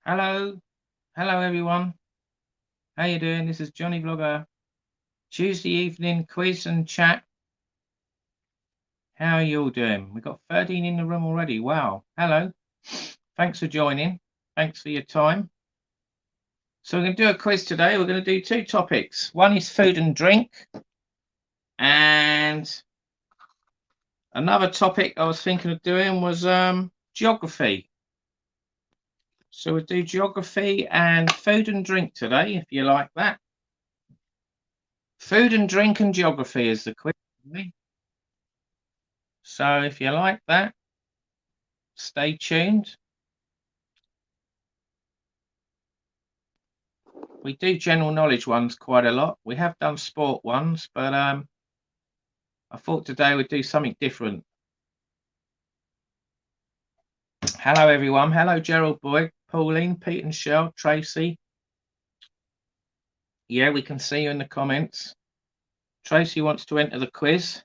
Hello, hello everyone. How you doing? This is Johnny Vlogger. Tuesday evening quiz and chat. How are you all doing? We've got 13 in the room already. Wow. Hello. Thanks for joining. Thanks for your time. So we're going to do a quiz today. We're going to do two topics. One is food and drink, and another topic I was thinking of doing was geography. So we'll do geography and food and drink today, if you like that. Food and drink and geography is the quiz. So if you like that, stay tuned. We do general knowledge ones quite a lot. We have done sport ones, but I thought today we'd do something different. Hello everyone. Hello Gerald Boyd, Pauline, Pete and Shell, Tracy. Yeah, we can see you in the comments. Tracy wants to enter the quiz.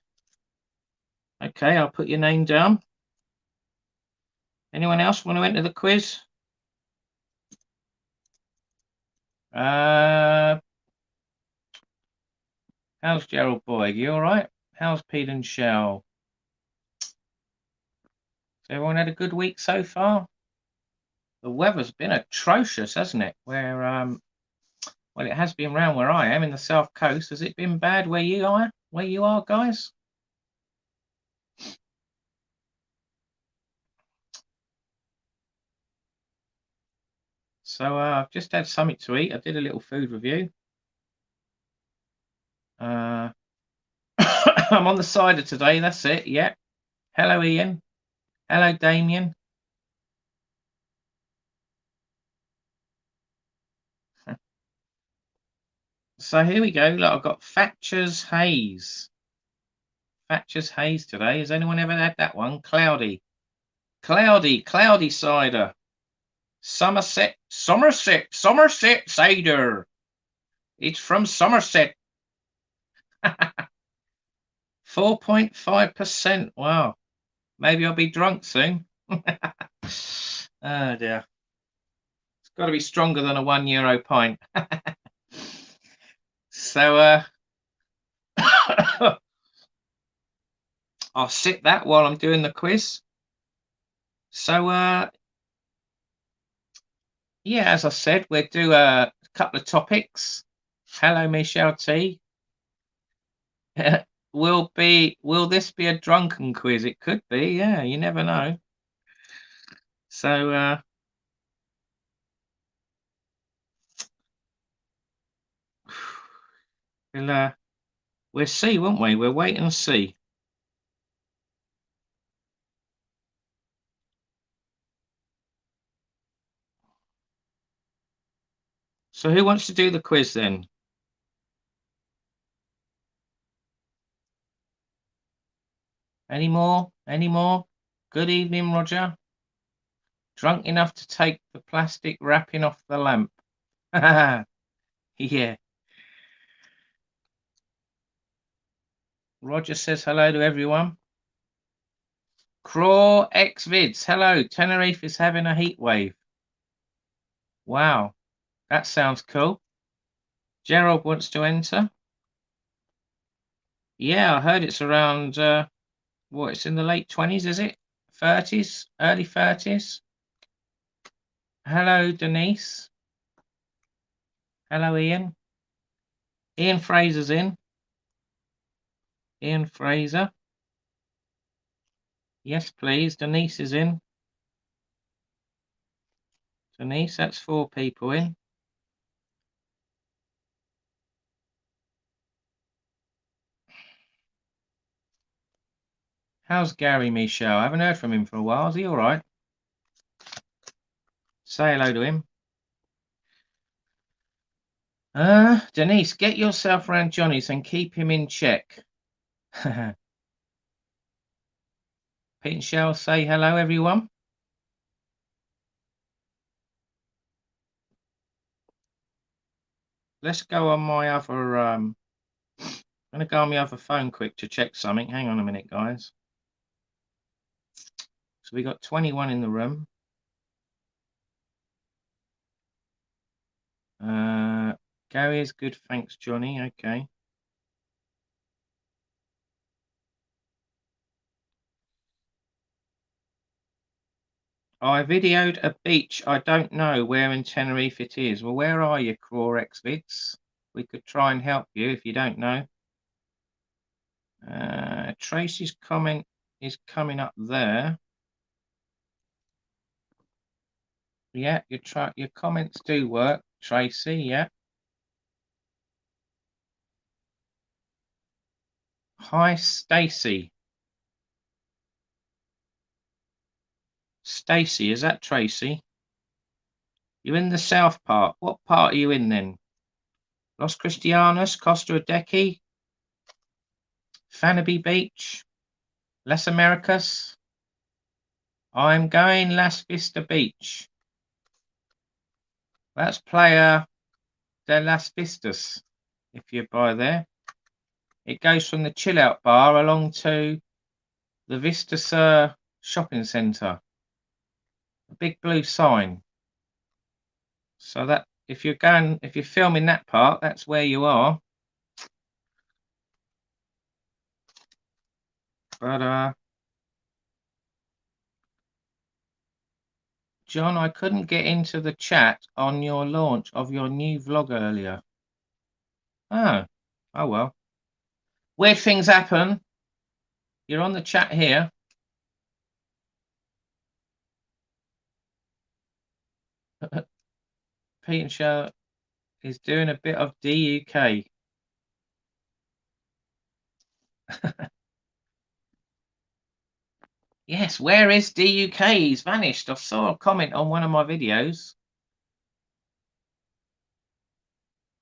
Okay, I'll put your name down. Anyone else want to enter the quiz? How's Gerald Boyd? You all right? How's Pete and Shell? Has everyone had a good week so far? The weather's been atrocious, hasn't it? Well, it has been round where I am in the south coast. Has it been bad where you are? Where you are, guys? So I've just had something to eat. I did a little food review. I'm on the cider today. That's it. Yeah. Hello, Ian. Hello, Damien. So here we go. Look, I've got Thatcher's Haze. Thatcher's Haze today. Has anyone ever had that one? Cloudy cider. Somerset cider. It's from Somerset. 4.5%. Wow. Maybe I'll be drunk soon. Oh dear. It's got to be stronger than a €1 pint. So I'll sip that while I'm doing the quiz. So yeah, as I said, we'll do a couple of topics. Hello, Michelle T. Will this be a drunken quiz? It could be, yeah, you never know. So we'll see, won't we? We'll wait and see. So who wants to do the quiz then? Any more? Any more? Good evening, Roger. Drunk enough to take the plastic wrapping off the lamp. Yeah. Roger says hello to everyone. Craw X Vids. Hello. Tenerife is having a heat wave. Wow. That sounds cool. Gerald wants to enter. Yeah, I heard it's around it's in the late 20s, is it? 30s, early 30s. Hello, Denise. Hello, Ian. Ian Fraser's in. Ian Fraser. Yes, please. Denise is in. Denise, that's 4 people in. How's Gary Michel? I haven't heard from him for a while. Is he all right? Say hello to him. Denise, get yourself around Johnny's and keep him in check. Pete and Shell, say hello, everyone. Let's go on my other. I'm going to go on my other phone quick to check something. Hang on a minute, guys. So we got 21 in the room. Gary is good, thanks, Johnny. Okay. I videoed a beach. I don't know where in Tenerife it is. Well, where are you, Crorex Vids? We could try and help you if you don't know. Tracy's comment is coming up there. Yeah, your comments do work, Tracy. Yeah. Hi, Stacy. Stacy, is that Tracy? You're in the south part. What part are you in then? Los Cristianos, Costa Adeje, Fanaby Beach, Las Americas. I'm going Las Vista Beach. That's Playa de Las Vistas. If you're by there, it goes from the chill out bar along to the Vista Sur shopping centre. A big blue sign. So that if you're filming that part, that's where you are. But John, I couldn't get into the chat on your launch of your new vlog earlier. Oh well. Weird things happen. You're on the chat here. Pete and Show is doing a bit of DUK. Yes, where is DUK? He's vanished. I saw a comment on one of my videos.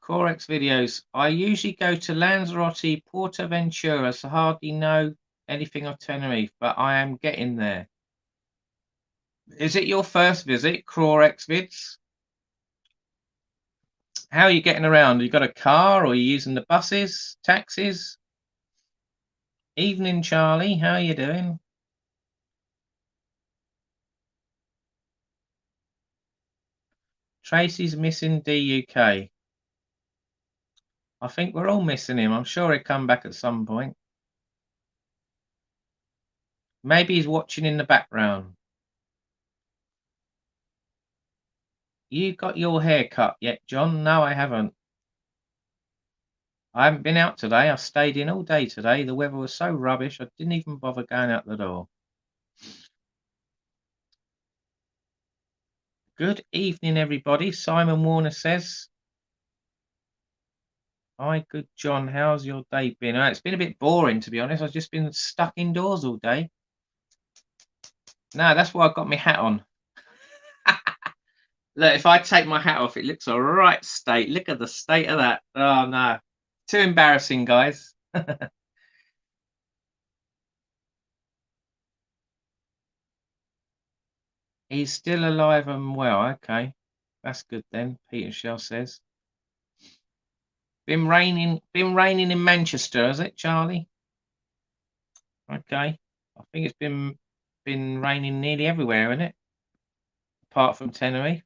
Corex videos. I usually go to Lanzarote, Portaventura, so hardly know anything of Tenerife, but I am getting there. Is it your first visit, Corex Vids? How are you getting around? You got a car, or are you using the buses, taxis? Evening, Charlie. How are you doing? Tracy's missing DUK. I think we're all missing him. I'm sure he'll come back at some point. Maybe he's watching in the background. You got your hair cut yet, John? No, I haven't. I haven't been out today. I stayed in all day today. The weather was so rubbish, I didn't even bother going out the door. Good evening, everybody. Simon Warner says, hi, good John. How's your day been? It's been a bit boring, to be honest. I've just been stuck indoors all day. No, that's why I've got my hat on. Look, if I take my hat off, it looks a right state. Look at the state of that. Oh, no. Too embarrassing, guys. He's still alive and well. Okay. That's good then, Peter Shell says. Been raining in Manchester, has it, Charlie? Okay. I think it's been raining nearly everywhere, isn't it? Apart from Tenerife.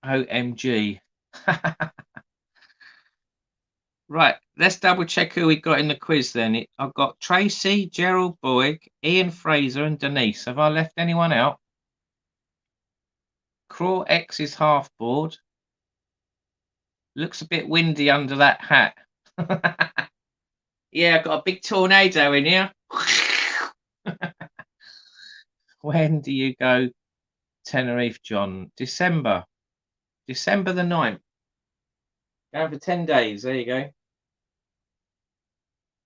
OMG. Right, let's double check who we got in the quiz then. I've got Tracy, Gerald Boyd, Ian Fraser, and Denise. Have I left anyone out? Craw X is half board. Looks a bit windy under that hat. Yeah, I've got a big tornado in here. When do you go Tenerife, John? December the 9th. Going for 10 days. There you go.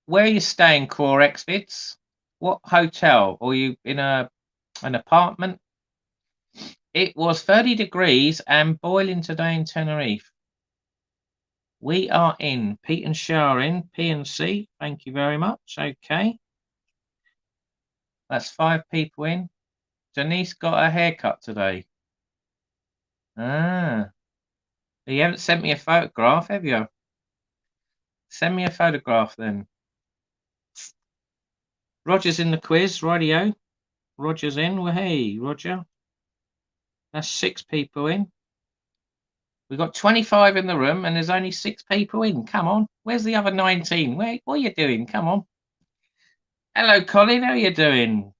Where are you staying, Corex Vids? What hotel? Or are you in an apartment? It was 30 degrees and boiling today in Tenerife. We are in. Pete and Shah in. P&C. Thank you very much. Okay. That's 5 people in. Denise got a haircut today. Ah. You haven't sent me a photograph, have you? Send me a photograph then. Roger's in the quiz. Rightio. Roger's in. Well, hey, Roger. That's 6 people in. We've got 25 in the room and there's only 6 people in. Come on. Where's the other 19? What are you doing? Come on. Hello, Colin. How are you doing?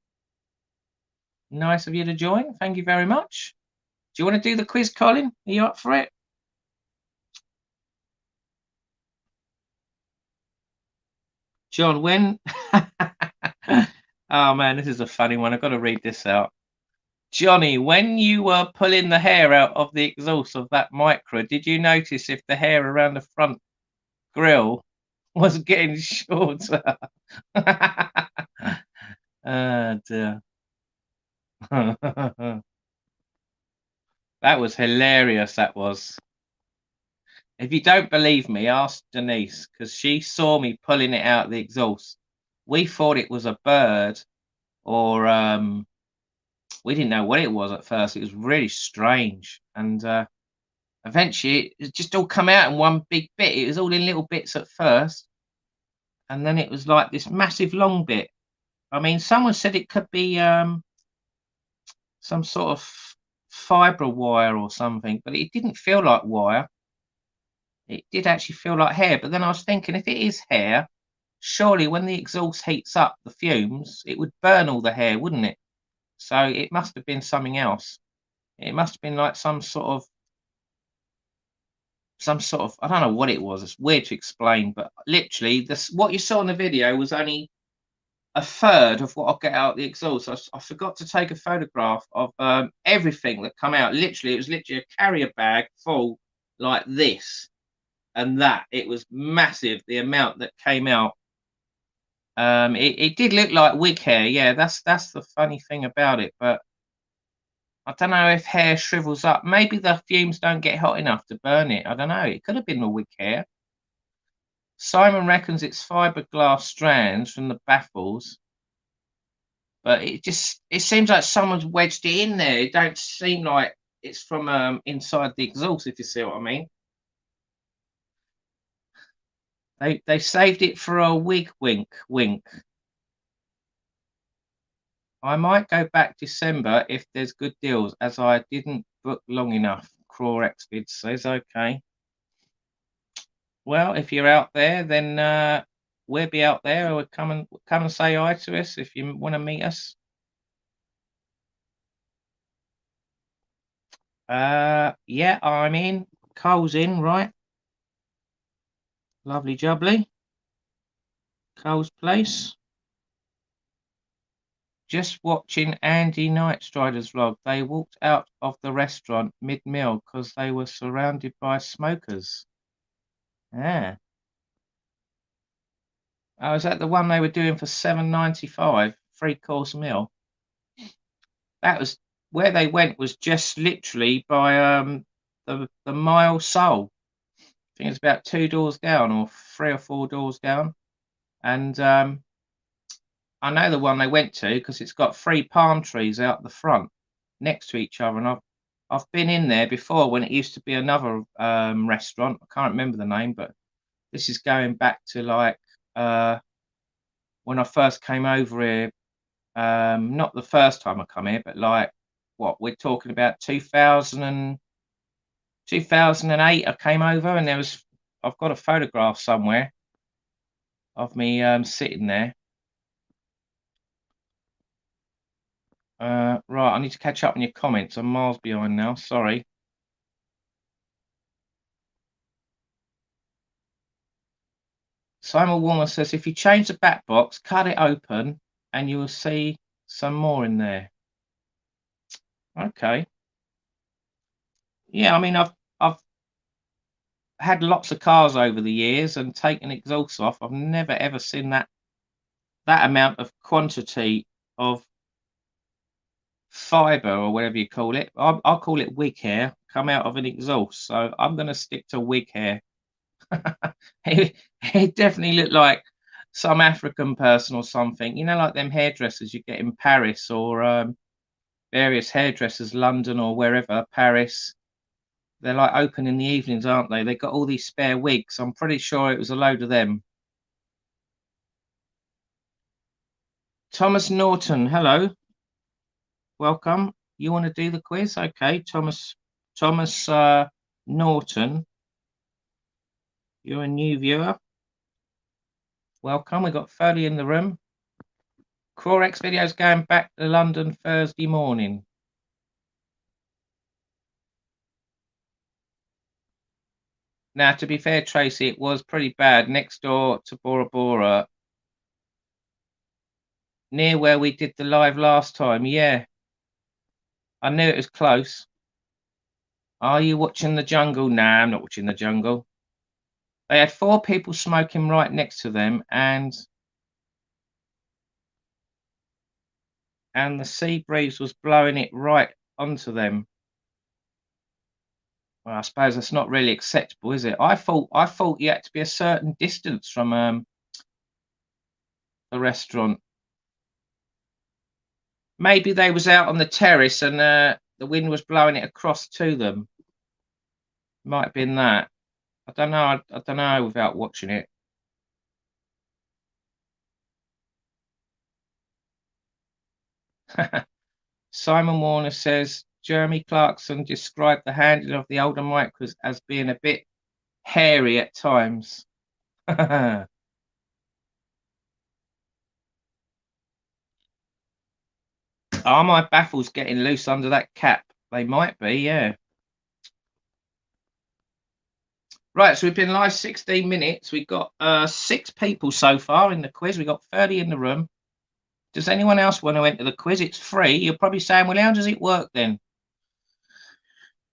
Nice of you to join. Thank you very much. Do you want to do the quiz, Colin? Are you up for it? John, when... Oh, man, this is a funny one. I've got to read this out. Johnny, when you were pulling the hair out of the exhaust of that Micra, did you notice if the hair around the front grille was getting shorter? Oh, dear. That was hilarious, that was. If you don't believe me, ask Denise, because she saw me pulling it out of the exhaust. We thought it was a bird, or we didn't know what it was at first. It was really strange, and eventually it just all come out in one big bit. It was all in little bits at first, and then it was like this massive long bit. I mean, someone said it could be some sort of fibre wire or something, but it didn't feel like wire. It did actually feel like hair, but then I was thinking, if it is hair, surely when the exhaust heats up the fumes, it would burn all the hair, wouldn't it? So it must have been something else. It must have been like some sort of, I don't know what it was. It's weird to explain, but literally what you saw in the video was only a third of what I'll get out the exhaust. I forgot to take a photograph of everything that come out. Literally, it was literally a carrier bag full like this and that. It was massive, the amount that came out. It did look like wig hair. Yeah, that's the funny thing about it. But I don't know if hair shrivels up. Maybe the fumes don't get hot enough to burn it. I don't know. It could have been the wig hair. Simon reckons it's fiberglass strands from the baffles, but it seems like someone's wedged it in there. It don't seem like it's from inside the exhaust, if you see what I mean. They saved it for a wig wink. I might go back December if there's good deals, as I didn't book long enough. Craw Xvid says, okay. Well, if you're out there, then we'll be out there. Or come and say hi to us if you want to meet us. Yeah, I'm in. Cole's in, right? Lovely jubbly. Cole's place. Just watching Andy Nightstrider's vlog. They walked out of the restaurant mid-meal because they were surrounded by smokers. Yeah. Oh, is that the one they were doing for $7.95, 3-course meal? That was where they went. Was just literally by the Mile Soul. I think it's about 2 doors down, or 3 or 4 doors down. And I know the one they went to because it's got 3 palm trees out the front next to each other, and I've been in there before when it used to be another restaurant. I can't remember the name, but this is going back to like when I first came over here. Not the first time I come here, but like what we're talking about 2008 I came over, and I've got a photograph somewhere of me sitting there. Right, I need to catch up on your comments. I'm miles behind now, sorry. Simon Warmer says, if you change the back box, cut it open, and you will see some more in there. Okay. Yeah, I mean, I've had lots of cars over the years and taken exhausts off. I've never ever seen that amount of quantity of fiber, or whatever you call it. I'll call it wig hair, come out of an exhaust. So I'm going to stick to wig hair. It definitely looked like some African person or something, you know, like them hairdressers you get in Paris, or various hairdressers, London or wherever, Paris. They're like open in the evenings, aren't they? They got all these spare wigs. I'm pretty sure it was a load of them. Thomas Norton, hello. welcome. You want to do the quiz? Okay, Thomas Norton. You're a new viewer. Welcome. We've got 30 in the room. Crorex videos going back to London Thursday morning. Now, to be fair, Tracy, it was pretty bad next door to Bora Bora, near where we did the live last time. Yeah, I knew it was close. Are you watching The Jungle? Nah, I'm not watching The Jungle. They had 4 people smoking right next to them, and the sea breeze was blowing it right onto them. Well, I suppose that's not really acceptable, is it? I thought you had to be a certain distance from the restaurant. Maybe they was out on the terrace and the wind was blowing it across to them. Might have been that. I don't know. I don't know without watching it. Simon Warner says Jeremy Clarkson described the handling of the older micros as being a bit hairy at times. Are my baffles getting loose under that cap? They might be, yeah. Right, so we've been live 16 minutes. We've got 6 people so far in the quiz. We've got 30 in the room. Does anyone else want to enter the quiz? It's free. You're probably saying, well, how does it work then?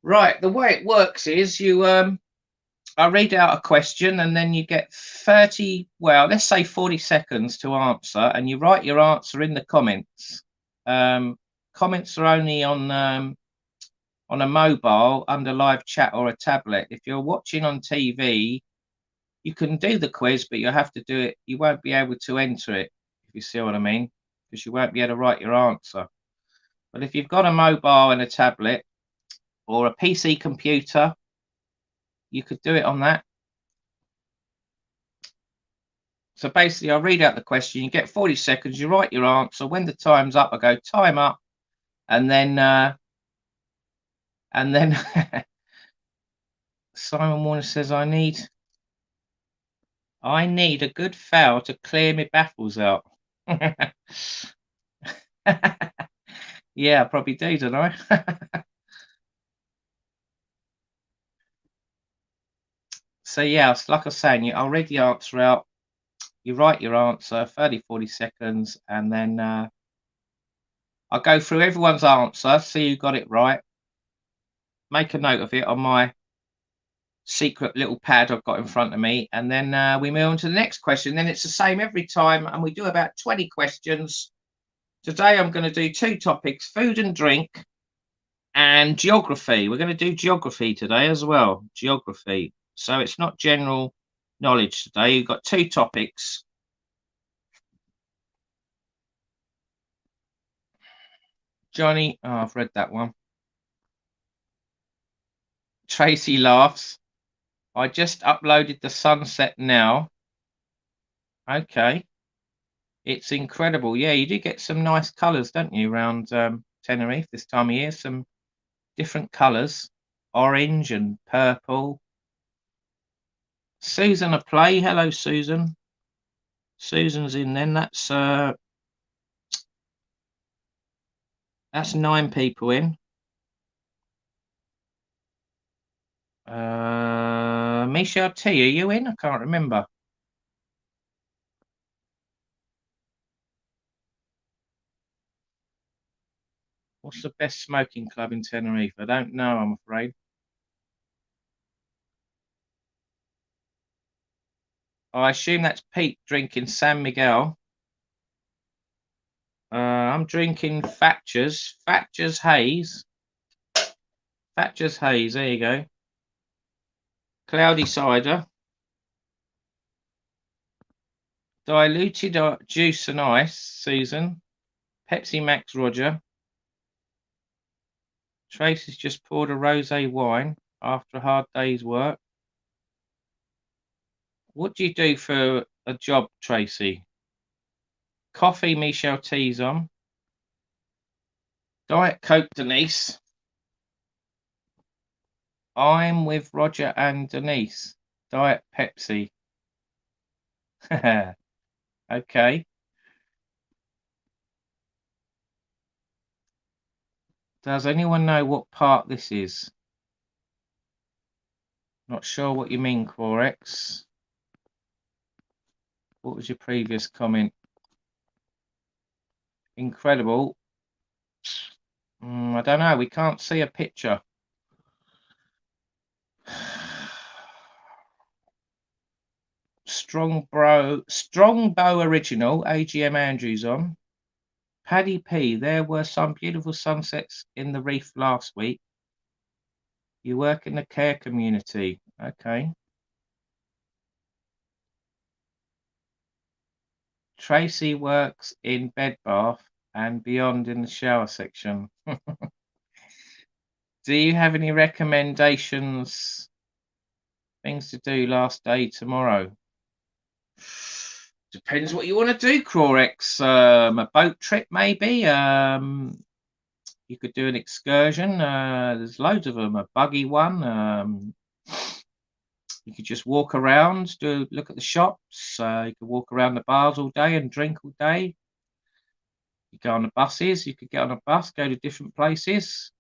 Right, the way it works is you I read out a question and then you get 30, well, let's say 40 seconds to answer, and you write your answer in the comments. Comments are only on a mobile under live chat or a tablet. If you're watching on TV, you can do the quiz, but you have to do it. You won't be able to enter it, if you see what I mean, because you won't be able to write your answer. But if you've got a mobile and a tablet or a PC computer, you could do it on that. So basically, I'll read out the question. You get 40 seconds. You write your answer. When the time's up, I go time up, and then Simon Warner says I need a good foul to clear my baffles out. Yeah, I probably do, don't I? So yeah, like I was saying, I'll read the answer out. You write your answer, 30, 40 seconds, and then I'll go through everyone's answer, see who got it right. Make a note of it on my secret little pad I've got in front of me, and then we move on to the next question. Then it's the same every time, and we do about 20 questions. Today I'm going to do 2 topics: food and drink and geography. We're going to do geography today as well. Geography. So it's not general knowledge today. You've got 2 topics. Johnny, oh, I've read that one. Tracy laughs. I just uploaded the sunset now. Okay. It's incredible. Yeah, you do get some nice colours, don't you, around Tenerife this time of year? Some different colours, orange and purple. Susan a play. Hello, Susan. Susan's in then. That's 9 people in. Michelle T, are you in? I can't remember. What's the best smoking club in Tenerife? I don't know, I'm afraid. I assume that's Pete drinking San Miguel. I'm drinking Thatcher's Haze. Thatcher's Haze, there you go. Cloudy cider. Diluted juice and ice, Susan. Pepsi Max, Roger. Tracy's just poured a rosé wine after a hard day's work. What do you do for a job, Tracy? Coffee, Michelle T's on. Diet Coke, Denise. I'm with Roger and Denise. Diet Pepsi. Okay. Does anyone know what part this is? Not sure what you mean, Corex. What was your previous comment? Incredible. I don't know. We can't see a picture. Strongbow original. AGM Andrews on. Paddy P. There were some beautiful sunsets in the reef last week. You work in the care community. Okay. Tracy works in bed bath and beyond in the shower section. Do you have any recommendations? Things to do last day tomorrow. Depends what you want to do, Crorex. A boat trip, maybe. You could do an excursion. There's loads of them. A buggy one. You could just walk around, look at the shops. You could walk around the bars all day and drink all day. You go on the buses. You could get on a bus, go to different places.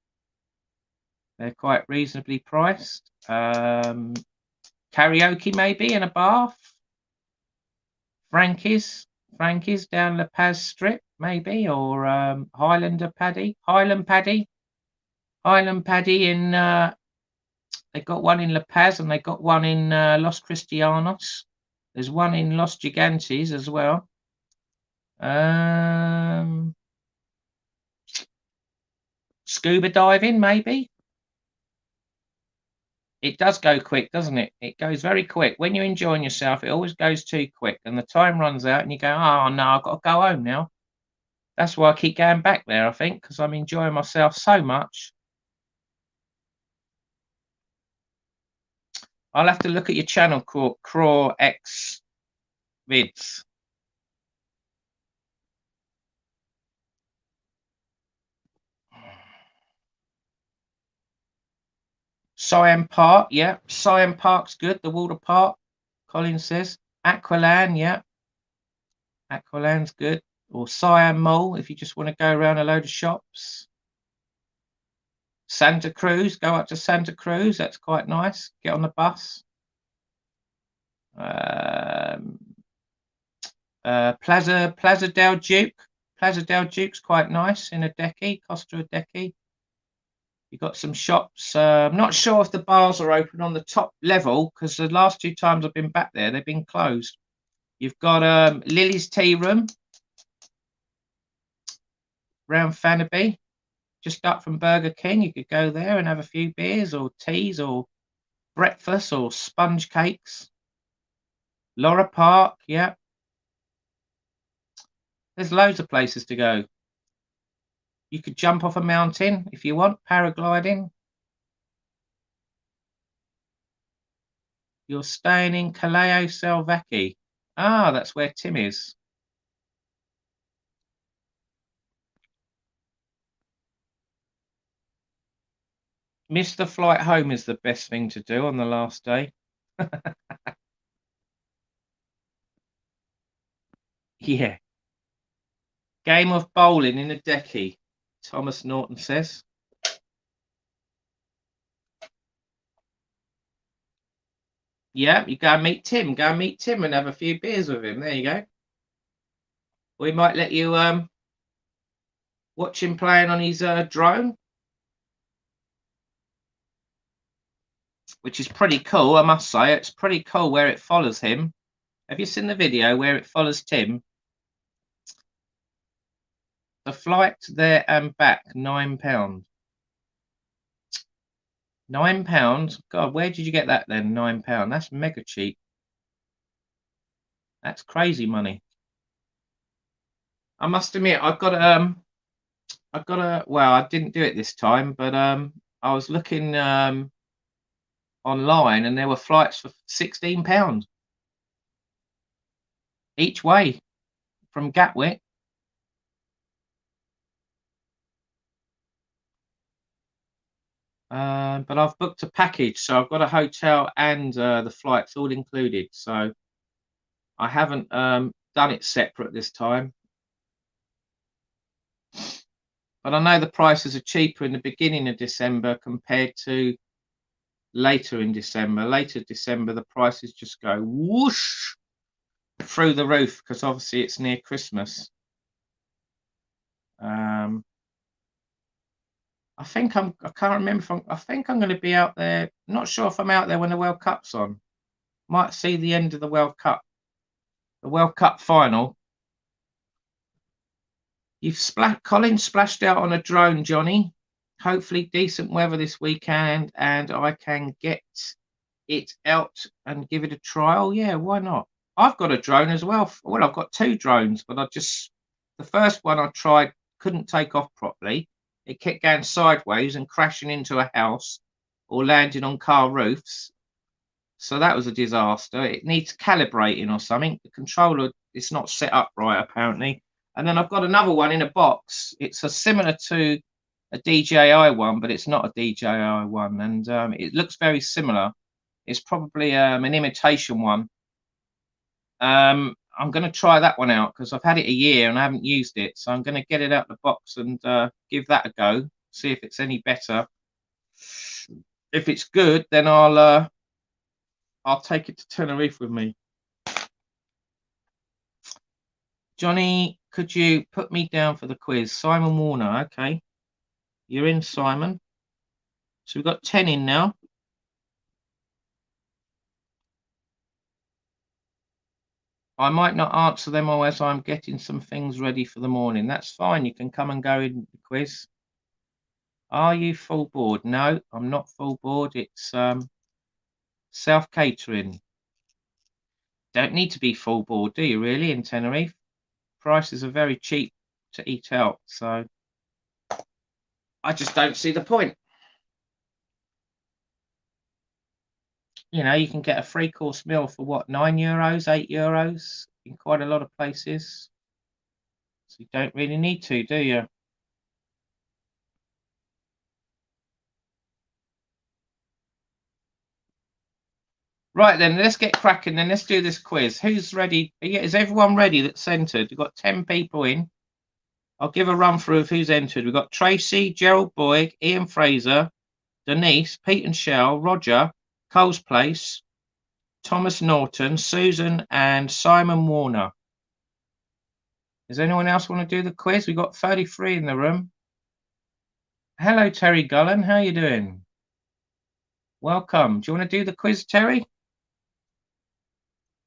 They're quite reasonably priced. Karaoke maybe in a bath. Frankie's down La Paz Strip maybe, or Highland Paddy in. They got one in La Paz and they got one in Los Cristianos. There's one in Los Gigantes as well. Scuba diving maybe. It does go quick, doesn't it? It goes very quick. When you're enjoying yourself, it always goes too quick and the time runs out and you go, oh no, I've got to go home now. That's why I keep going back there, I think, because I'm enjoying myself so much. I'll have to look at your channel, Craw X Vids. Siam Park, yeah. Siam Park's good. The water park, Colin says. Aqualand, yeah. Aqualand's good. Or Siam Mall, if you just want to go around a load of shops. Santa Cruz, go up to Santa Cruz. That's quite nice. Get on the bus. Plaza del Duque. Plaza del Duque's quite nice in Adeje, Costa Adeje. You've got some shops. I'm not sure if the bars are open on the top level because the last 2 times I've been back there, they've been closed. You've got Lily's Tea Room round Fanaby, just up from Burger King. You could go there and have a few beers or teas or breakfast or sponge cakes. Laura Park, yeah. There's loads of places to go. You could jump off a mountain if you want, paragliding. You're staying in Callao Salvaje. Ah, that's where Tim is. Miss the flight home is the best thing to do on the last day. Yeah. Game of bowling in Adeje, Thomas Norton says. Yeah, you go and meet Tim. Go and meet Tim and have a few beers with him. There you go. We might let you watch him playing on his drone, which is pretty cool, I must say. It's pretty cool where it follows him. Have you seen the video where it follows Tim? The flight there and back, £9. £9? God, where did you get that then? £9. That's mega cheap. That's crazy money. I must admit, well, I didn't do it this time, but I was looking online and there were flights for £16 each way from Gatwick. But I've booked a package, so I've got a hotel and the flights all included. So I haven't done it separate this time. But I know the prices are cheaper in the beginning of December compared to later in December. Later December, the prices just go whoosh through the roof because obviously it's near Christmas. I think I can't remember if I think I'm going to be out there. Not sure if I'm out there when the World Cup's on. Might see the end of the World Cup. The World Cup final. Colin splashed out on a drone, Johnny. Hopefully decent weather this weekend and I can get it out and give it a trial. Yeah, why not? I've got a drone as well. Well, I've got 2 drones, but the first one I tried couldn't take off properly. It kept going sideways and crashing into a house or landing on car roofs. So that was a disaster. It needs calibrating or something. The controller is not set up right, apparently. And then I've got another one in a box. It's similar to a DJI one, but it's not a DJI one. And it looks very similar. It's probably an imitation one. I'm going to try that one out because I've had it a year and I haven't used it. So I'm going to get it out of the box and give that a go. See if it's any better. If it's good, then I'll take it to Tenerife with me. Johnny, could you put me down for the quiz? Simon Warner, okay. You're in, Simon. So we've got 10 in now. I might not answer them all as I'm getting some things ready for the morning. That's fine. You can come and go in the quiz. Are you full board? No, I'm not full board. It's self-catering. Don't need to be full board, do you really, in Tenerife? Prices are very cheap to eat out, so I just don't see the point. You know, you can get a 3-course meal for what, €9, €8 in quite a lot of places. So you don't really need to, do you? Right then, let's get cracking. Then let's do this quiz. Who's ready? Is everyone ready that's entered? We've got 10 people in. I'll give a run through of who's entered. We've got Tracy, Gerald Boyd, Ian Fraser, Denise, Pete and Shell, Roger, Coles Place, Thomas Norton, Susan, and Simon Warner. Does anyone else want to do the quiz? We've got 33 in the room. Hello, Terry Gullen. How are you doing? Welcome. Do you want to do the quiz, Terry?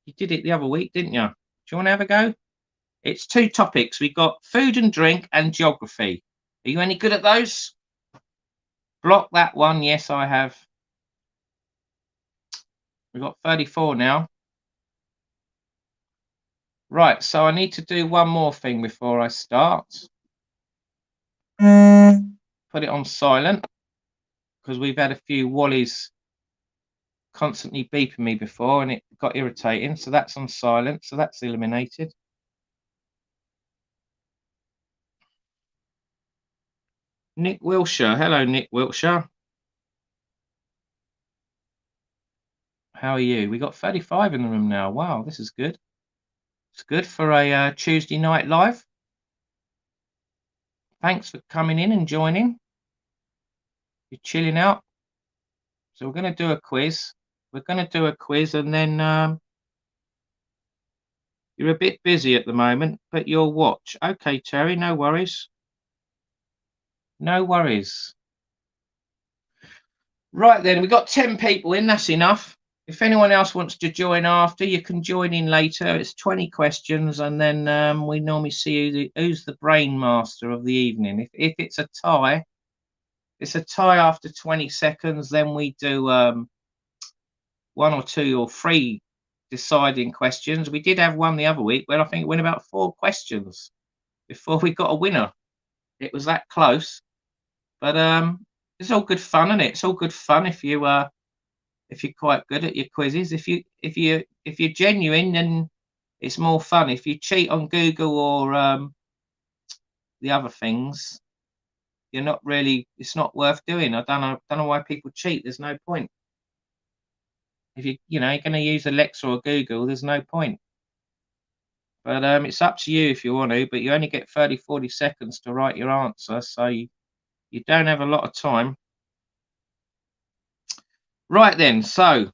You did it the other week, didn't you? Do you want to have a go? It's 2 topics. We've got food and drink and geography. Are you any good at those? Block that one. Yes, I have. We've got 34 now. Right, so I need to do one more thing before I start. Put it on silent because we've had a few Wallies constantly beeping me before and it got irritating. So that's on silent. So that's eliminated. Nick Wilshire. Hello, Nick Wilshire. How are you? We got 35 in the room now. Wow, this is good. It's good for a Tuesday night live. Thanks for coming in and joining. You're chilling out. So we're going to do a quiz. We're going to do a quiz and then you're a bit busy at the moment, but you'll watch. Okay, Terry, no worries. No worries. Right then, we've got 10 people in. That's enough. If anyone else wants to join after, you can join in later. It's 20 questions, and then we normally see who's the brain master of the evening. If it's a tie, it's a tie after 20 seconds. Then we do 1 or 2 or 3 deciding questions. We did have one the other week where I think it went about 4 questions before we got a winner. It was that close, but it's all good fun, isn't it? It's all good fun if you're quite good at your quizzes. If you're genuine, then it's more fun. If you cheat on Google or the other things, you're not really, it's not worth doing. I don't know why people cheat. There's no point. If you're going to use Alexa or Google, there's no point. But it's up to you if you want to, but you only get 30-40 seconds to write your answer, so you don't have a lot of time. Right then, so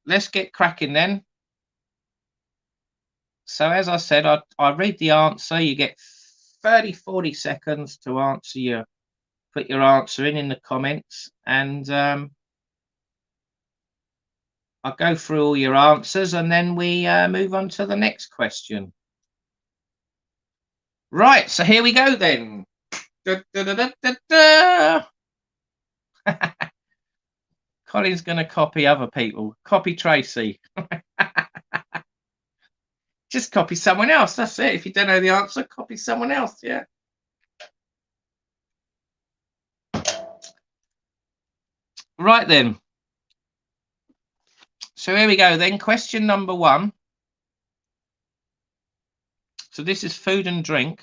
let's get cracking then. So as I said, I read the answer. You get 30-40 seconds to answer put your answer in the comments, and I'll go through all your answers, and then we move on to the next question. Right, so here we go then. Colin's going to copy other people. Copy Tracy. Just copy someone else. That's it. If you don't know the answer, copy someone else. Yeah. Right then. So here we go then. Question number 1. So this is food and drink.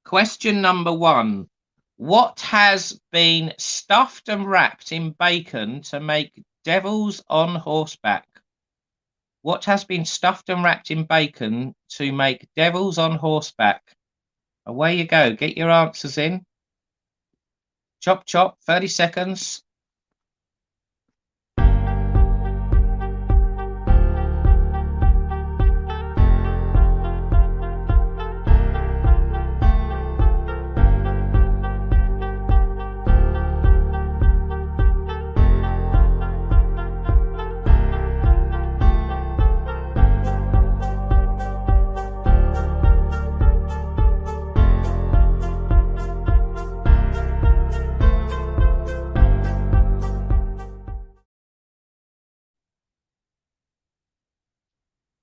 Question number 1. What has been stuffed and wrapped in bacon to make devils on horseback? What has been stuffed and wrapped in bacon to make devils on horseback? Away you go. Get your answers in. Chop, chop. 30 seconds.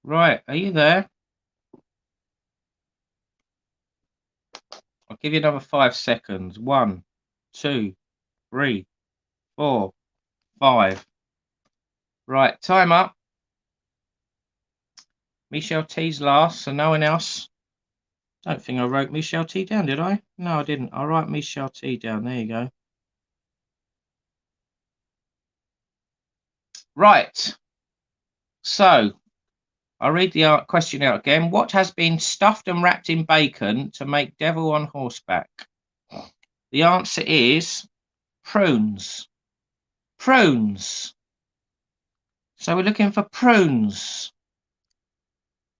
Right, are you there? I'll give you another 5 seconds. 1, 2, 3, 4, 5. Right, time up. Michelle T's last, so no one else. Don't think I wrote Michelle T down, did I? No, I didn't. I'll write Michelle T down. There you go. Right. So, I'll read the question out again. What has been stuffed and wrapped in bacon to make devil on horseback? The answer is prunes. Prunes. So we're looking for prunes.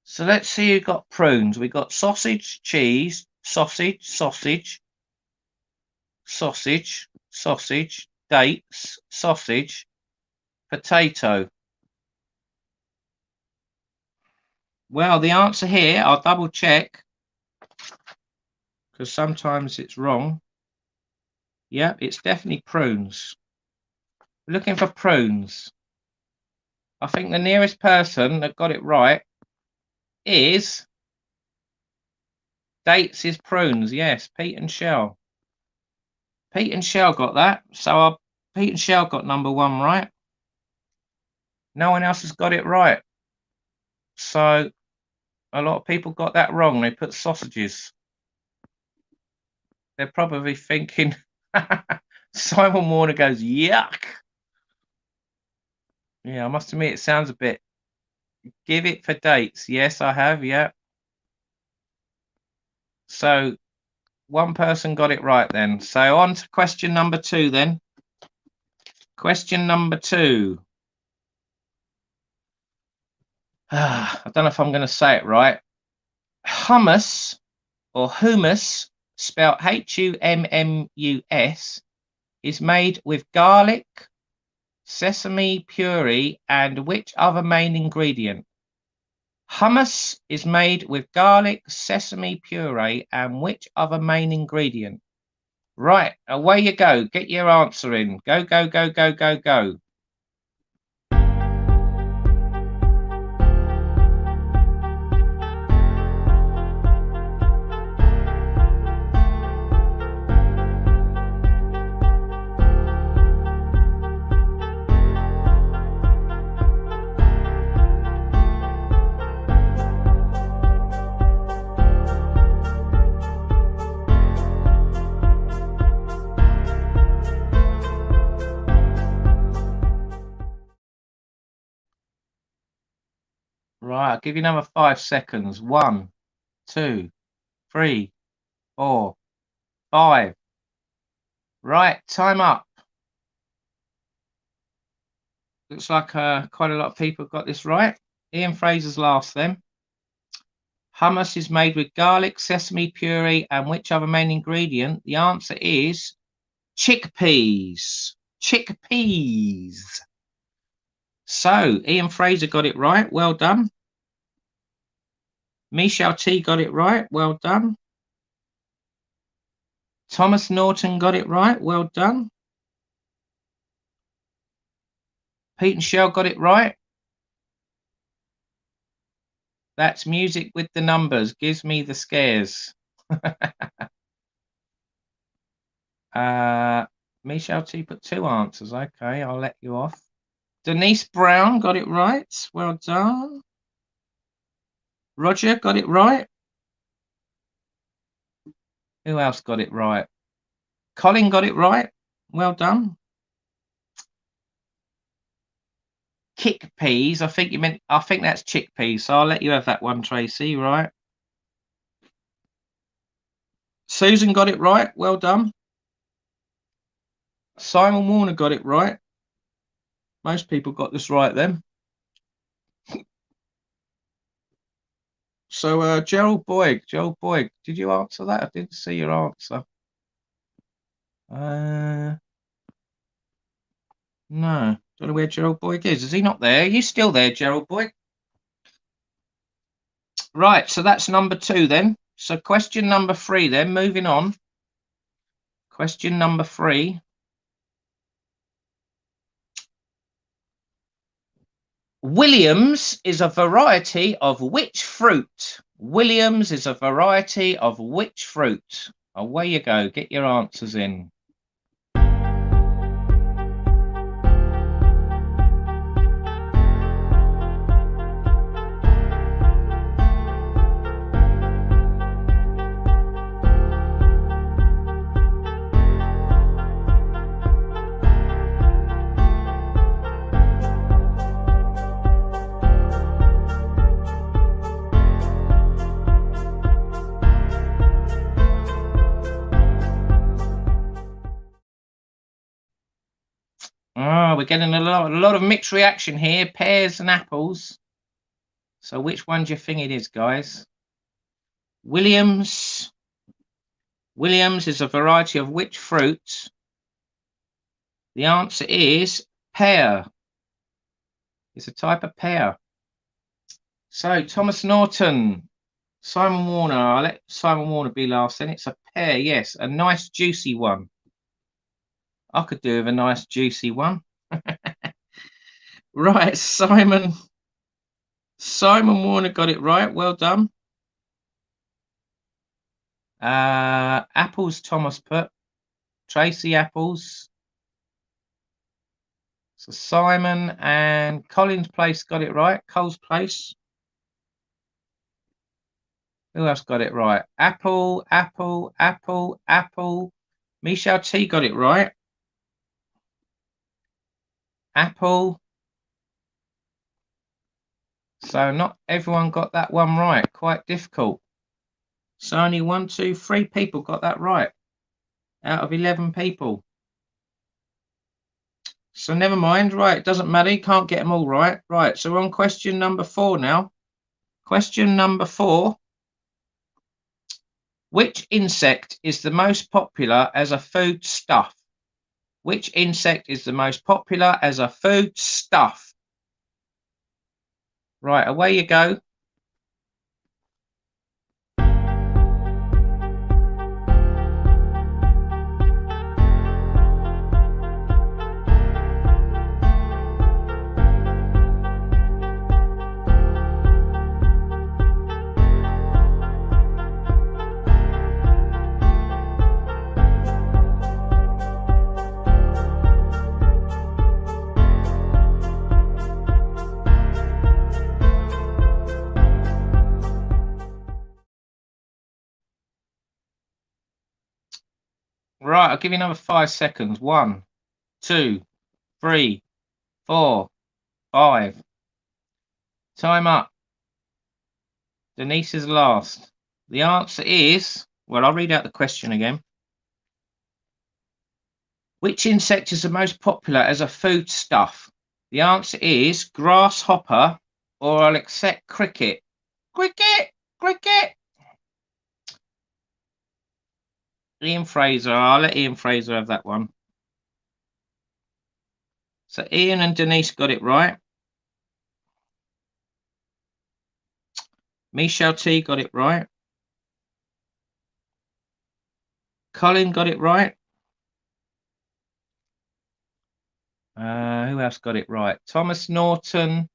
So let's see who got prunes. We got sausage, cheese, sausage, sausage, sausage, sausage, dates, sausage, potato. Well, the answer here, I'll double check because sometimes it's wrong. Yep, it's definitely prunes. We're looking for prunes. I think the nearest person that got it right is dates is prunes. Yes, Pete and Shell. Pete and Shell got that. So Pete and Shell got number 1 right. No one else has got it right. So a lot of people got that wrong. They put sausages. They're probably thinking Simon Warner goes, yuck. Yeah, I must admit it sounds a bit. Give it for dates. Yes, I have. Yeah. So 1 person got it right then. So on to question number 2 then. Question number 2. I don't know if I'm going to say it right. Hummus or hummus, spelled Hummus, is made with garlic, sesame puree, and which other main ingredient? Hummus is made with garlic, sesame puree, and which other main ingredient? Right, away you go. Get your answer in. Go, go, go, go, go, go. Right, I'll give you another 5 seconds. 1, 2, 3, 4, 5. Right, time up. Looks like quite a lot of people got this right. Ian Fraser's last then. Hummus is made with garlic, sesame puree, and which other main ingredient? The answer is chickpeas. Chickpeas. So, Ian Fraser got it right. Well done. Michelle T got it right. Well done. Thomas Norton got it right. Well done. Pete and Shell got it right. That's music with the numbers. Gives me the scares. Michelle T put 2 answers. Okay, I'll let you off. Denise Brown got it right. Well done. Roger got it right. Who else got it right? Colin got it right. Well done. Kickpeas. I think that's chickpeas. So I'll let you have that one, Tracy. Right. Susan got it right. Well done. Simon Warner got it right. Most people got this right then. So Gerald Boyd, did you answer that? I didn't see your answer. No, don't know where Gerald Boyd is. Is he not there? Are you still there, Gerald Boyd? Right, so that's number 2 then. So question number 3 then, moving on. Question number 3. Williams is a variety of which fruit? Williams is a variety of which fruit? Away you go. Get your answers in. We're getting a lot of mixed reaction here. Pears and apples. So which one do you think it is, guys? Williams is a variety of which fruit? The answer is pear. It's a type of pear. So Thomas Norton, Simon Warner. I'll let Simon Warner be last then. It's a pear, yes. A nice juicy one. I could do with a nice juicy one. Right, Simon Warner got it right. Well done. Apples, Thomas put. Tracy apples. So Simon and Colin's Place got it right. Cole's Place. Who else got it right? Apple. Michelle T got it right. Apple. So not everyone got that one right. Quite difficult. So only 1, 2, 3 people got that right out of 11 people. So never mind. Right, it doesn't matter. You can't get them all right. Right, so we're on question number 4 now. Question number 4. Which insect is the most popular as a food stuff? Which insect is the most popular as a food stuff? Right, away you go. Right, I'll give you another 5 seconds. 1, 2, 3, 4, 5. Time up. Denise is last. The answer is, well, I'll read out the question again. Which insect is the most popular as a foodstuff? The answer is grasshopper, or I'll accept cricket. Cricket! Cricket! Ian Fraser. I'll let Ian Fraser have that one. So Ian and Denise got it right. Michelle T got it right. Colin got it right. Who else got it right? Thomas Norton.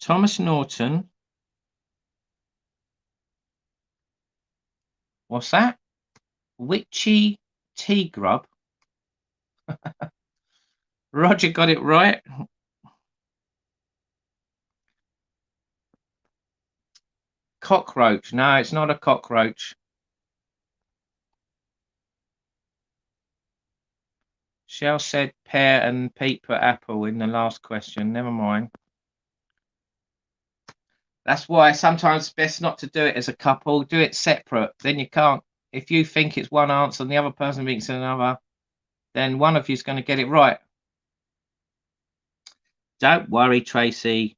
Thomas Norton. What's that? Witchy tea grub. Roger got it right. Cockroach. No, it's not a cockroach. Shell said pear and Pete put apple in the last question. Never mind. That's why sometimes it's best not to do it as a couple. Do it separate. Then you can't. If you think it's one answer and the other person thinks another, then one of you is going to get it right. Don't worry, Tracy.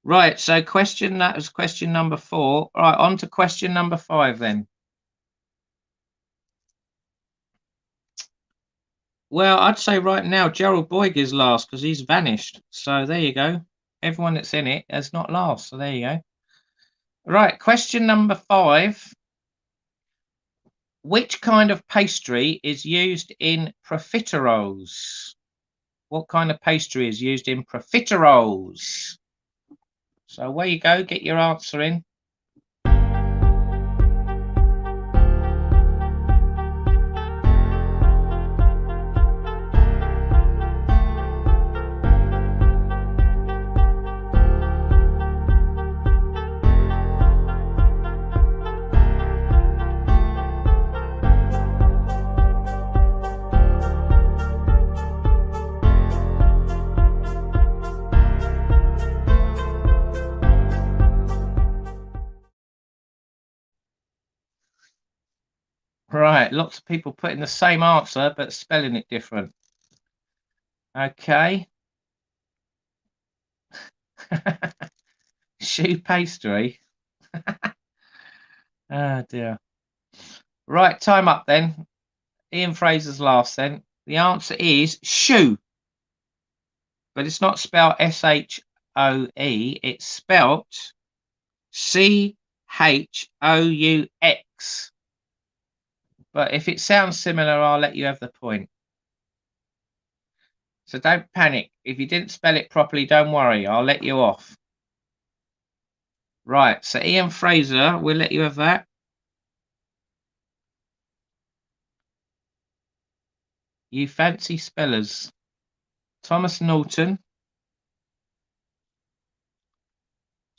Right, so that was question number 4. All right, on to question number 5 then. Well, I'd say right now Gerald Boyd is last because he's vanished. So there you go. Everyone that's in it is not last. So there you go. Right, question number 5. Which kind of pastry is used in profiteroles? What kind of pastry is used in profiteroles? So away you go, get your answer in. Right, lots of people putting the same answer but spelling it different. Okay. Shoe pastry. Oh dear. Right, time up then. Ian Fraser's last then. The answer is shoe. But it's not spelled S-H-O-E. It's spelled C-H-O-U-X. But if it sounds similar, I'll let you have the point. So don't panic. If you didn't spell it properly, don't worry. I'll let you off. Right, so Ian Fraser, we'll let you have that. You fancy spellers. Thomas Norton.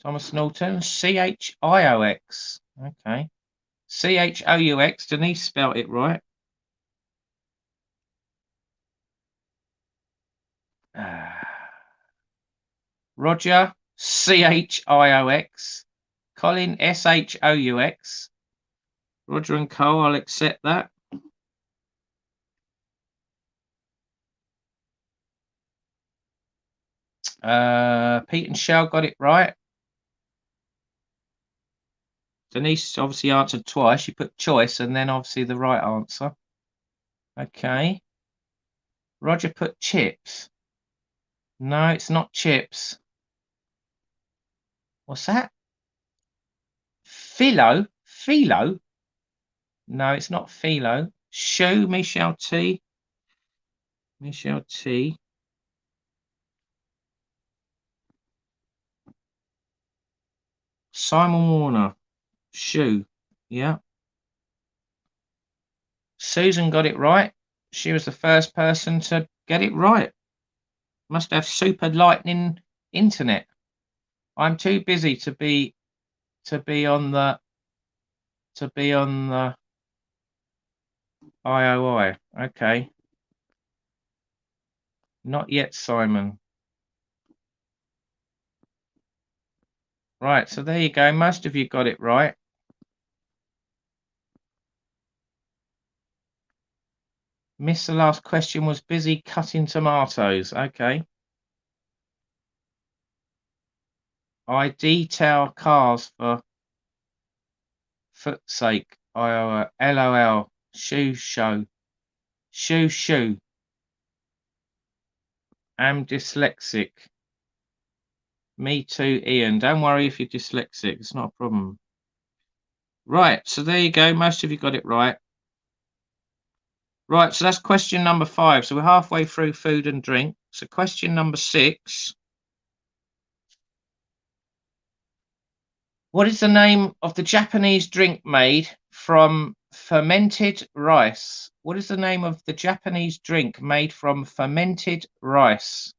Thomas Norton, C-H-I-O-X. Okay. C-H-O-U-X. Denise spelt it right. Roger, C-H-I-O-X. Colin, S-H-O-U-X. Roger and Cole, I'll accept that. Pete and Shell got it right. Denise obviously answered twice. She put choice and then obviously the right answer. Okay. Roger put chips. No, it's not chips. What's that? Philo? Philo? No, it's not philo. Shoe, Michelle T. Michelle T. Simon Warner. Shoe. Yeah. Susan got it right. She was the first person to get it right. Must have super lightning internet. I'm too busy to be on the IOI. Okay. Not yet, Simon. Right, so there you go. Most of you got it right. Missed the last question, was busy cutting tomatoes. Okay. I detail cars for foot's sake. LOL. Shoe show. Shoe. I'm dyslexic. Me too, Ian. Don't worry if you're dyslexic. It's not a problem. Right, so there you go. Most of you got it right. Right, so that's question number 5. So we're halfway through food and drink. So question number 6. What is the name of the Japanese drink made from fermented rice? What is the name of the Japanese drink made from fermented rice?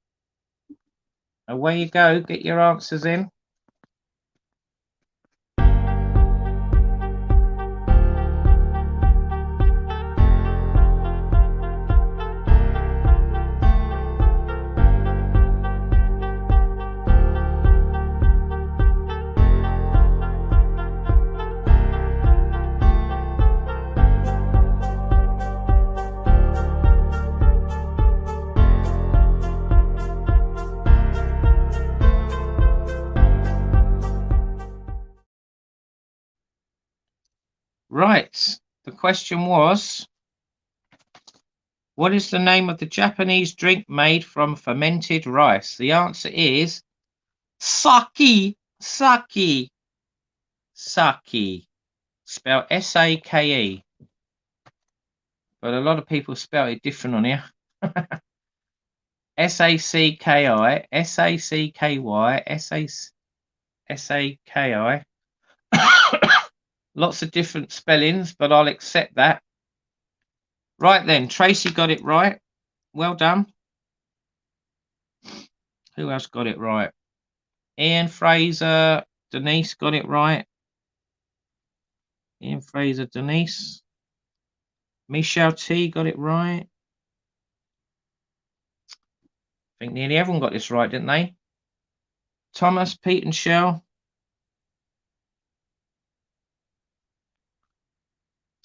Away you go. Get your answers in. Right. The question was, what is the name of the Japanese drink made from fermented rice? The answer is sake. Sake. Sake. Spelled S-A-K-E. But a lot of people spell it different on here. S-A-C-K-I, S-A-C-K-Y, S-A-K-I. Lots of different spellings, but I'll accept that. Right then, Tracy got it right. Well done. Who else got it right? Ian Fraser, Denise got it right. Ian Fraser, Denise. Michelle T got it right. I think nearly everyone got this right, didn't they? Thomas, Pete and Shell.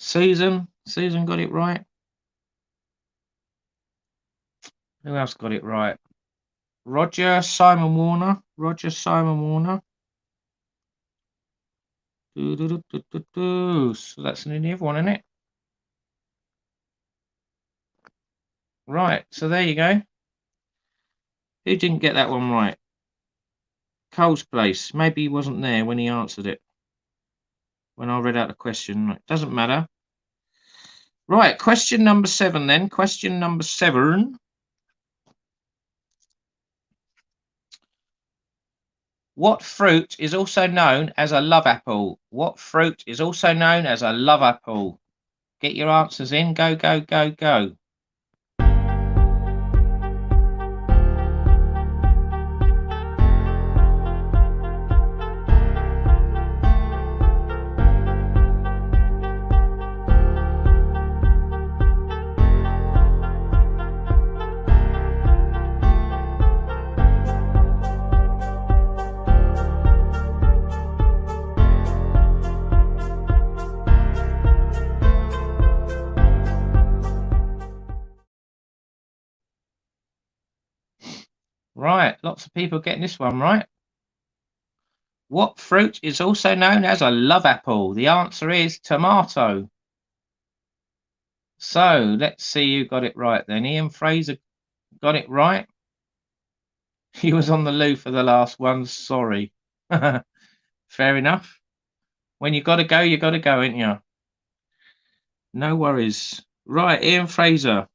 Susan got it right. Who else got it right? Roger Simon Warner. So that's nearly everyone, isn't it? Right, so there you go. Who didn't get that one right? Cole's Place. Maybe he wasn't there when he answered it. When I read out the question. It doesn't matter. Right, question number 7 then. Question number 7. What fruit is also known as a love apple? What fruit is also known as a love apple? Get your answers in. Go, go, go, go. Right, lots of people getting this one right. What fruit is also known as a love apple? The answer is tomato. So let's see who got it right then. Ian Fraser got it right. He was on the loo for the last one. Sorry. Fair enough. When you got to go, you got to go, ain't you? No worries. Right, Ian Fraser.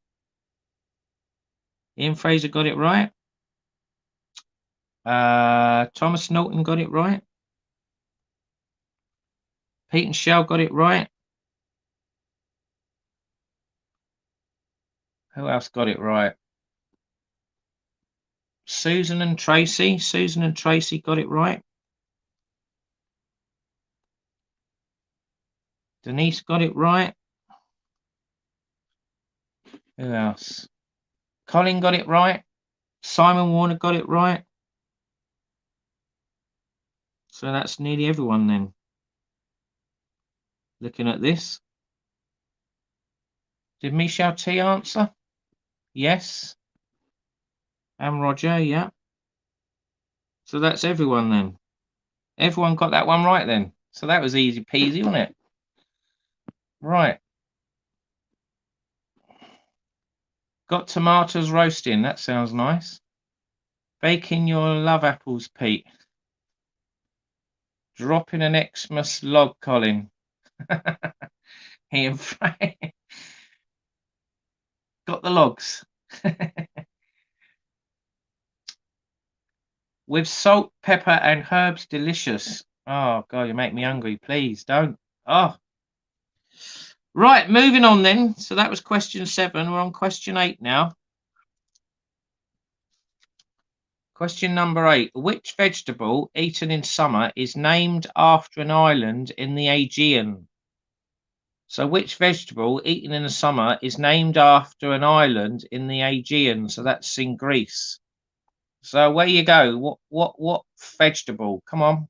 Ian Fraser got it right. Thomas Norton got it right. Pete and Shell got it right. Who else got it right? Susan and Tracy got it right. Denise got it right. Who else? Colin got it right. Simon Warner got it right. So that's nearly everyone then. Looking at this. Did Michelle T answer? Yes. And Roger, yeah. So that's everyone then. Everyone got that one right then. So that was easy peasy, wasn't it? Right. Got tomatoes roasting. That sounds nice. Baking your love apples, Pete. Dropping an Xmas log, Colin. Ian Frey. Got the logs. With salt, pepper, and herbs, delicious. Oh, God, you make me hungry. Please don't. Oh. Right, moving on then. So that was question 7. We're on question 8 now. Question number 8. Which vegetable eaten in summer is named after an island in the Aegean? So which vegetable eaten in the summer is named after an island in the Aegean? So that's in Greece. So where you go? What vegetable? Come on.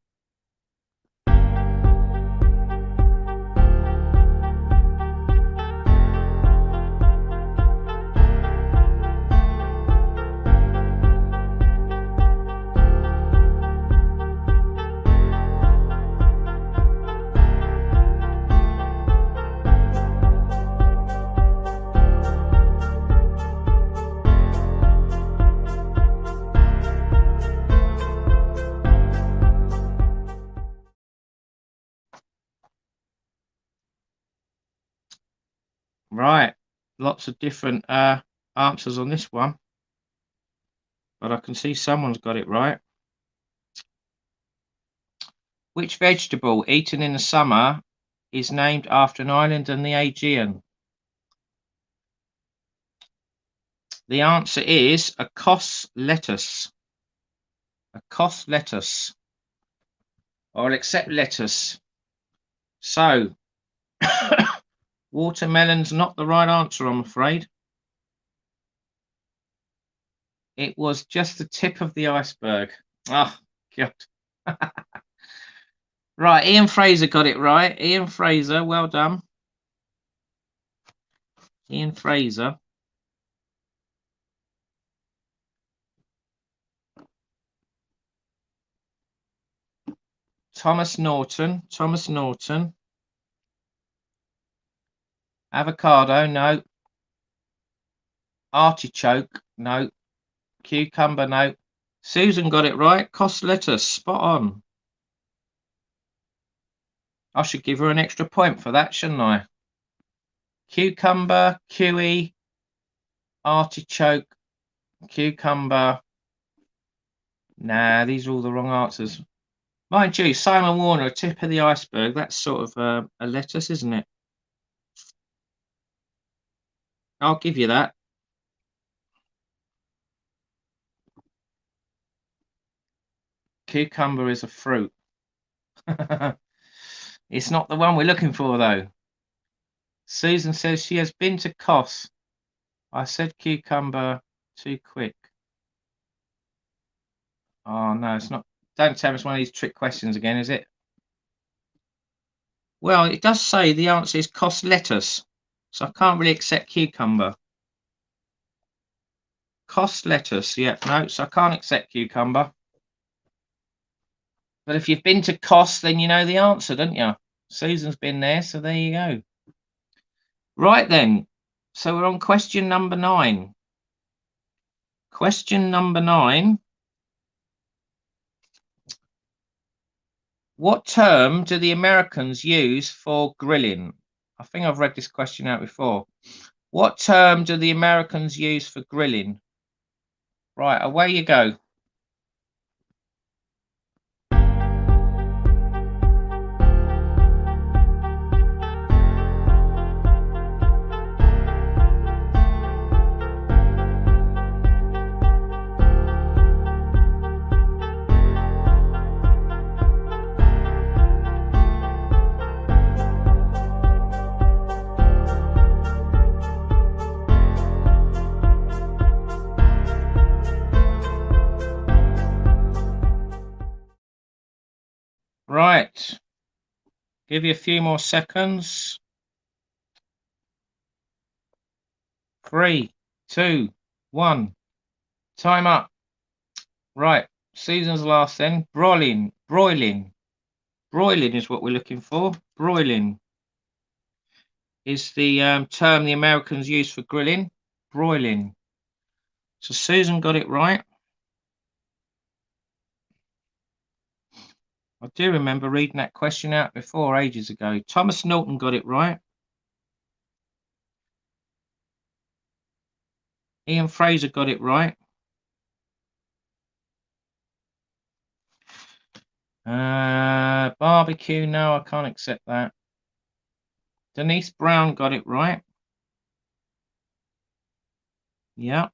Right, lots of different answers on this one, but I can see someone's got it right. Which vegetable eaten in the summer is named after an island in the Aegean? The answer is a cos lettuce. A cos lettuce. I'll accept lettuce. So, watermelon's not the right answer, I'm afraid. It was just the tip of the iceberg. Oh, God. Right, Ian Fraser got it right. Ian Fraser, well done. Ian Fraser. Thomas Norton. Avocado, no. Artichoke, no. Cucumber, no. Susan got it right. Cos lettuce, spot on. I should give her an extra point for that, shouldn't I? Cucumber, kiwi, artichoke, cucumber. Nah, these are all the wrong answers. Mind you, Simon Warner, tip of the iceberg, that's sort of a lettuce, isn't it? I'll give you that. Cucumber is a fruit. It's not the one we're looking for, though. Susan says she has been to Kos. I said cucumber too quick. Oh, no, it's not. Don't tell me it's one of these trick questions again, is it? Well, it does say the answer is Kos lettuce, so I can't really accept cucumber. Kos lettuce, yeah, no, so I can't accept cucumber. But if you've been to Kos, then you know the answer, don't you? Susan's been there, so there you go. Right then, so we're on question number 9. Question number 9. What term do the Americans use for grilling? I think I've read this question out before. What term do the Americans use for grilling? Right, away you go. Right. Give you a few more seconds. 3, 2, 1. Time up. Right. Season's last then. Broiling. Broiling. Broiling is what we're looking for. Broiling is the term the Americans use for grilling. Broiling. So Susan got it right. I do remember reading that question out before, ages ago. Thomas Norton got it right. Ian Fraser got it right. Barbecue, no, I can't accept that. Denise Brown got it right. Yeah.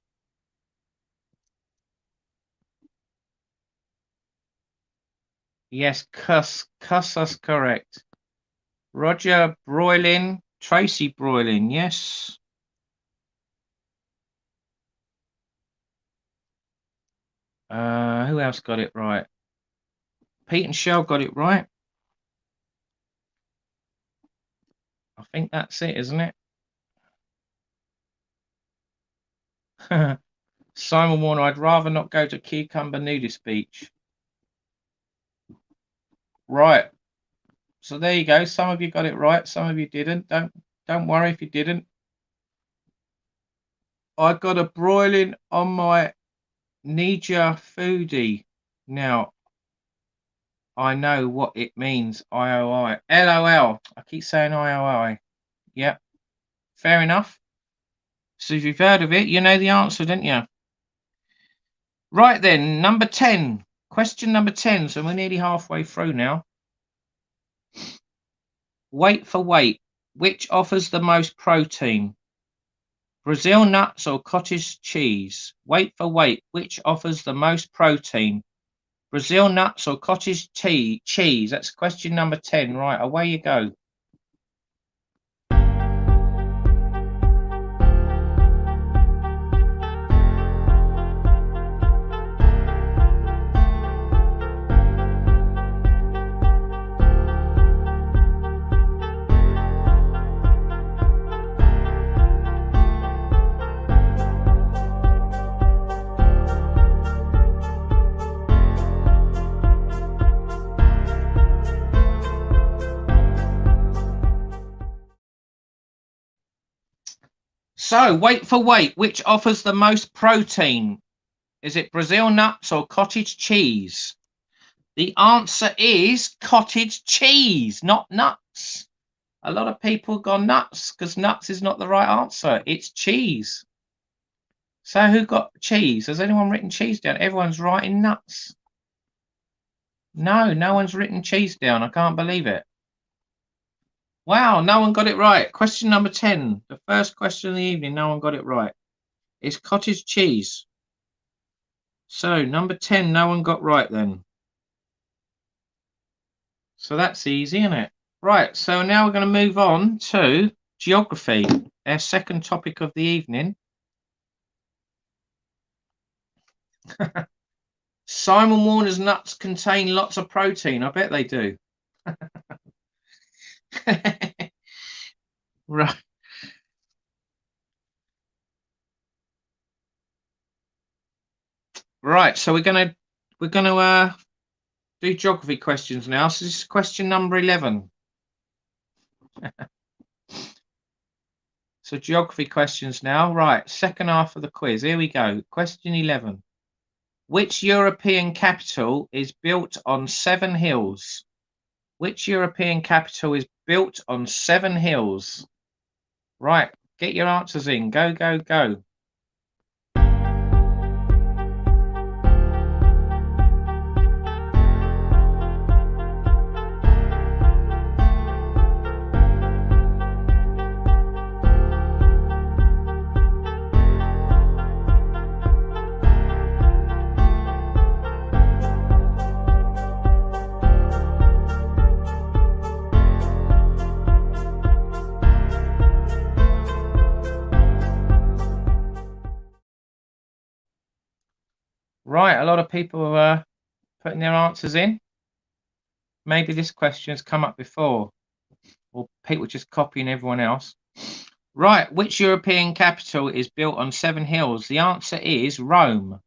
Yes, cuss, that's correct. Roger Broiling, Tracy Broiling, yes. Who else got it right? Pete and Shell got it right. I think that's it, isn't it? Simon Warner, I'd rather not go to Cucumber Nudist Beach. Right. So there you go. Some of you got it right. Some of you didn't. Don't worry if you didn't. I got a broiling on my Ninja Foodie. Now, I know what it means. IOI. LOL. I keep saying IOI. Yep. Fair enough. So if you've heard of it, you know the answer, don't you? Right then, number 10. Question number 10. So we're nearly halfway through now. Weight for weight. Which offers the most protein? Brazil nuts or cottage cheese? Weight for weight. Which offers the most protein? Brazil nuts or cottage cheese? That's question number 10. Right, away you go. So, weight for weight, which offers the most protein? Is it Brazil nuts or cottage cheese? The answer is cottage cheese, not nuts. A lot of people go nuts because nuts is not the right answer. It's cheese. So who got cheese? Has anyone written cheese down? Everyone's writing nuts. No, no one's written cheese down. I can't believe it. Wow, no one got it right. Question number 10. The first question of the evening, no one got it right. It's cottage cheese. So, number 10, no one got right then. So that's easy, isn't it? Right, so now we're going to move on to geography, our second topic of the evening. Simon Warner's nuts contain lots of protein. I bet they do. Right. Right, so we're gonna do geography questions now. So this is question number 11. So geography questions now. Right, second half of the quiz. Here we go. Question 11. Which European capital is built on 7 hills? Which European capital is built on 7 hills? Right, get your answers in. Go, go, go. Right, a lot of people are putting their answers in. Maybe this question has come up before, or people just copying everyone else. Right, which European capital is built on 7 hills? The answer is Rome.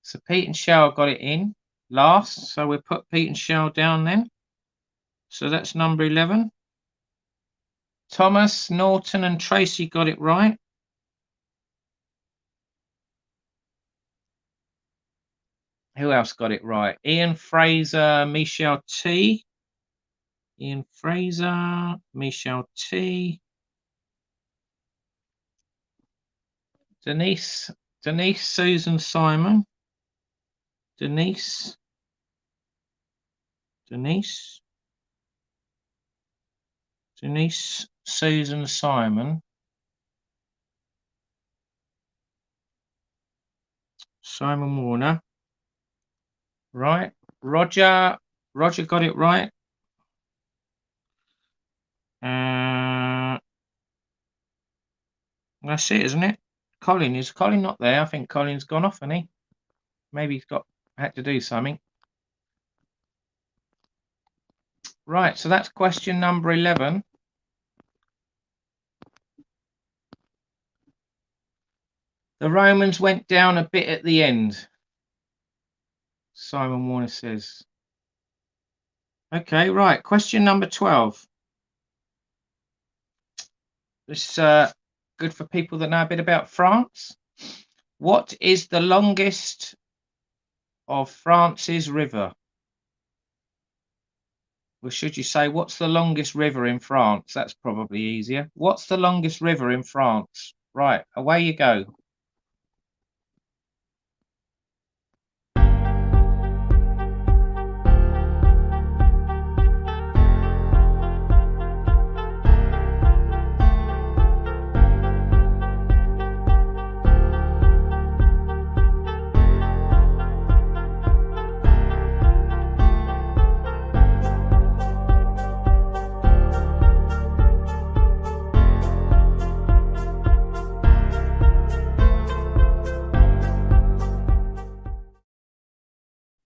So Pete and Shell got it in last, so we'll put Pete and Shell down then. So that's number 11. Thomas, Norton and Tracy got it right. Who else got it right? Ian Fraser, Michelle T. Ian Fraser, Michelle T. Denise, Susan, Simon. Denise, Susan, Simon. Simon Warner. Right. Roger got it right. That's it, isn't it? Colin, is Colin not there? I think Colin's gone off, hasn't he? Maybe he's had to do something. Right, so that's question number 11. The Romans went down a bit at the end, Simon Warner says. Okay, right, question number 12. This is good for people that know a bit about France. What is the longest of France's river? Well, should you say, what's the longest river in France? That's probably easier. What's the longest river in France? Right, away you go.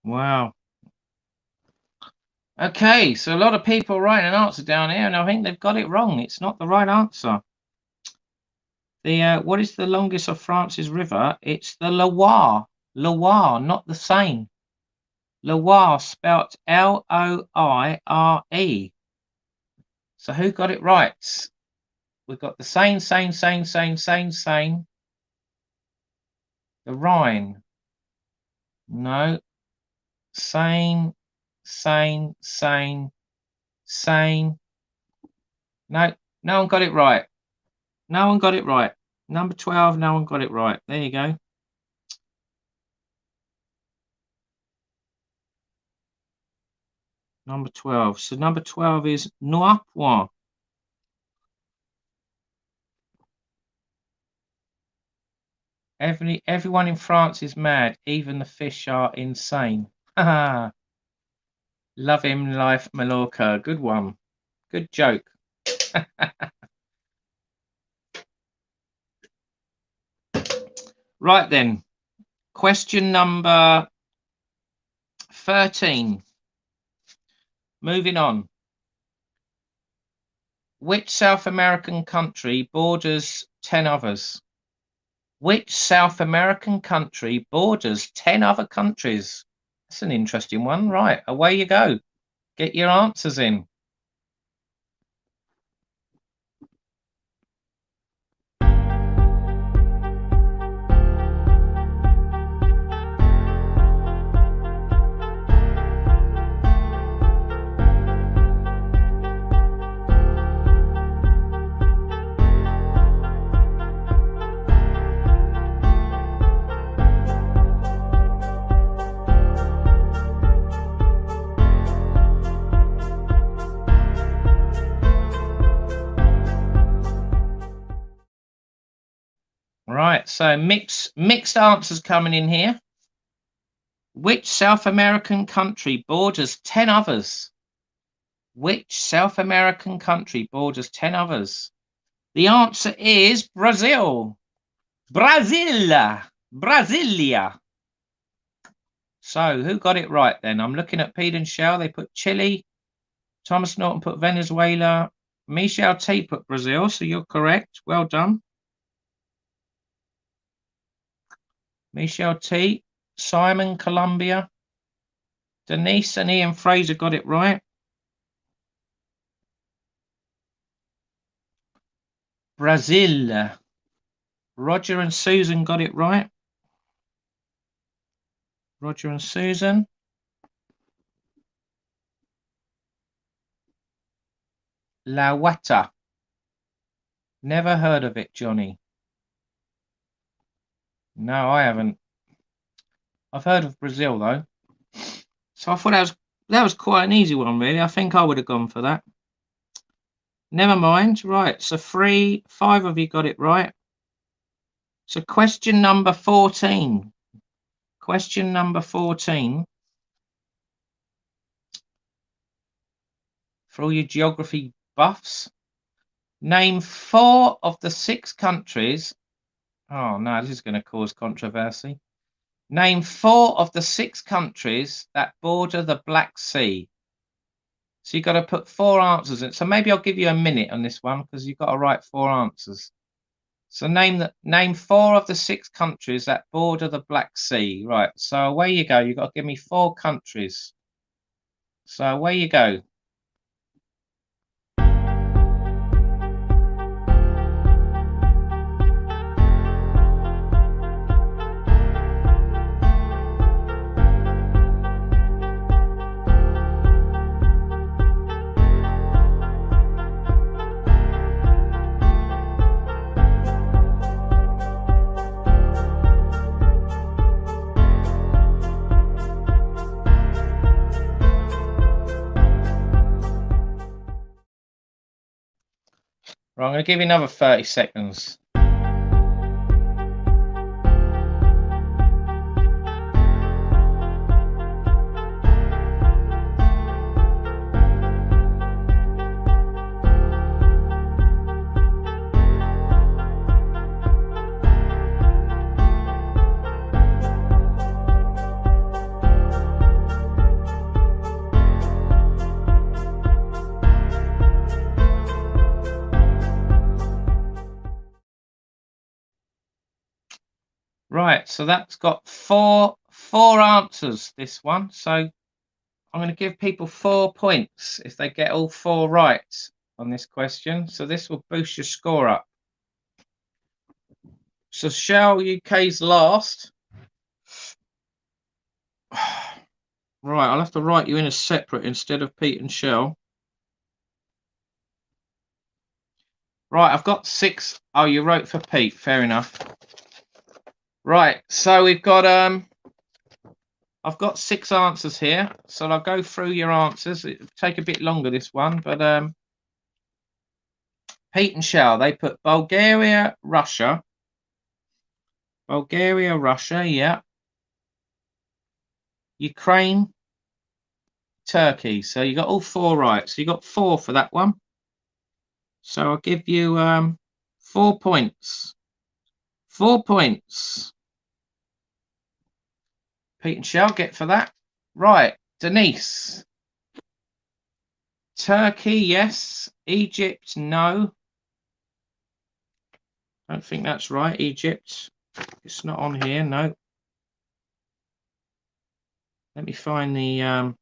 Wow. Okay, so a lot of people writing an answer down here, and I think they've got it wrong. It's not the right answer. What is the longest of France's river? It's the Loire. Loire, not the Seine. Loire, spelt Loire. So who got it right? We've got the Seine. The Rhine. No. Seine. No, no one got it right. No one got it right. Number 12, no one got it right. There you go. Number 12. So number 12 is Noir-Point. Everyone in France is mad. Even the fish are insane. Love him, life, Mallorca. Good one. Good joke. Right then. Question number 13. Moving on. Which South American country borders 10 others? Which South American country borders 10 other countries? That's an interesting one. Right, away you go. Get your answers in. Right, so mixed answers coming in here. Which South American country borders 10 others? Which South American country borders 10 others? The answer is Brazil. Brasilia. So who got it right then? I'm looking at Pete and Shell. They put Chile. Thomas Norton put Venezuela. Michelle T put Brazil. So you're correct. Well done. Michelle T. Simon, Colombia. Denise and Ian Fraser got it right. Brazil. Roger and Susan got it right. Roger and Susan. La Wata. Never heard of it, Johnny. No, I haven't. I've heard of Brazil though. So I thought that was quite an easy one, really. I think I would have gone for that. Never mind. Right. So 5 of you got it right. So question number 14. Question number 14. For all your geography buffs. Name 4 of the 6 countries. Oh no, this is going to cause controversy. Name 4 of the 6 countries that border the Black Sea. So you've got to put 4 answers in. So maybe I'll give you a minute on this one because you've got to write 4 answers. So name 4 of the 6 countries that border the Black Sea. Right. So away you go. You've got to give me 4 countries. So away you go. Right, I'm going to give you another 30 seconds. Right, so that's got four answers, this one. So I'm going to give people 4 points if they get all 4 right on this question. So this will boost your score up. So Shell UK's last. Right, I'll have to write you in as separate instead of Pete and Shell. Right, I've got 6. Oh, you wrote for Pete. Fair enough. Right, so we've got I've got 6 answers here, so I'll go through your answers. It'll take a bit longer, this one, but Pete and Shell, they put Bulgaria, Russia. Bulgaria, Russia, yeah. Ukraine, Turkey. So you got all 4 right. So you got 4 for that one. So I'll give you 4 points. 4 points. Pete and Shell get for that. Right, Denise. Turkey, yes. Egypt, no. Don't think that's right. Egypt. It's not on here, no. Let me find the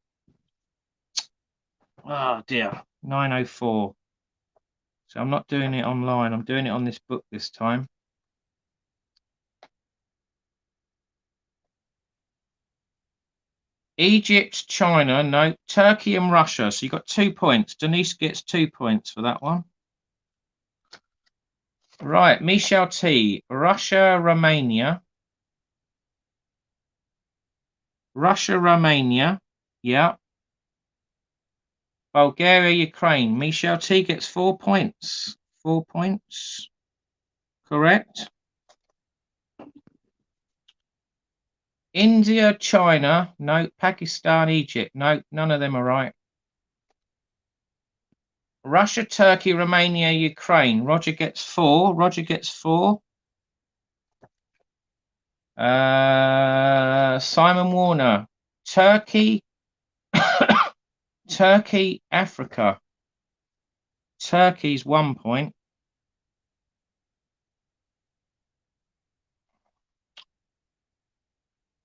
oh dear, 904. So I'm not doing it online. I'm doing it on this book this time. Egypt, China, no. Turkey and Russia. So you got 2 points. Denise gets 2 points for that one. Right, Michelle T. Russia, Romania. Russia, Romania. Yeah. Bulgaria, Ukraine. Michelle T gets 4 points. 4 points. Correct. India, China. No. Pakistan, Egypt. No, none of them are right. Russia, Turkey, Romania, Ukraine. Roger gets 4. Roger gets 4. Simon Warner. Turkey, Turkey, Africa. Turkey's 1 point.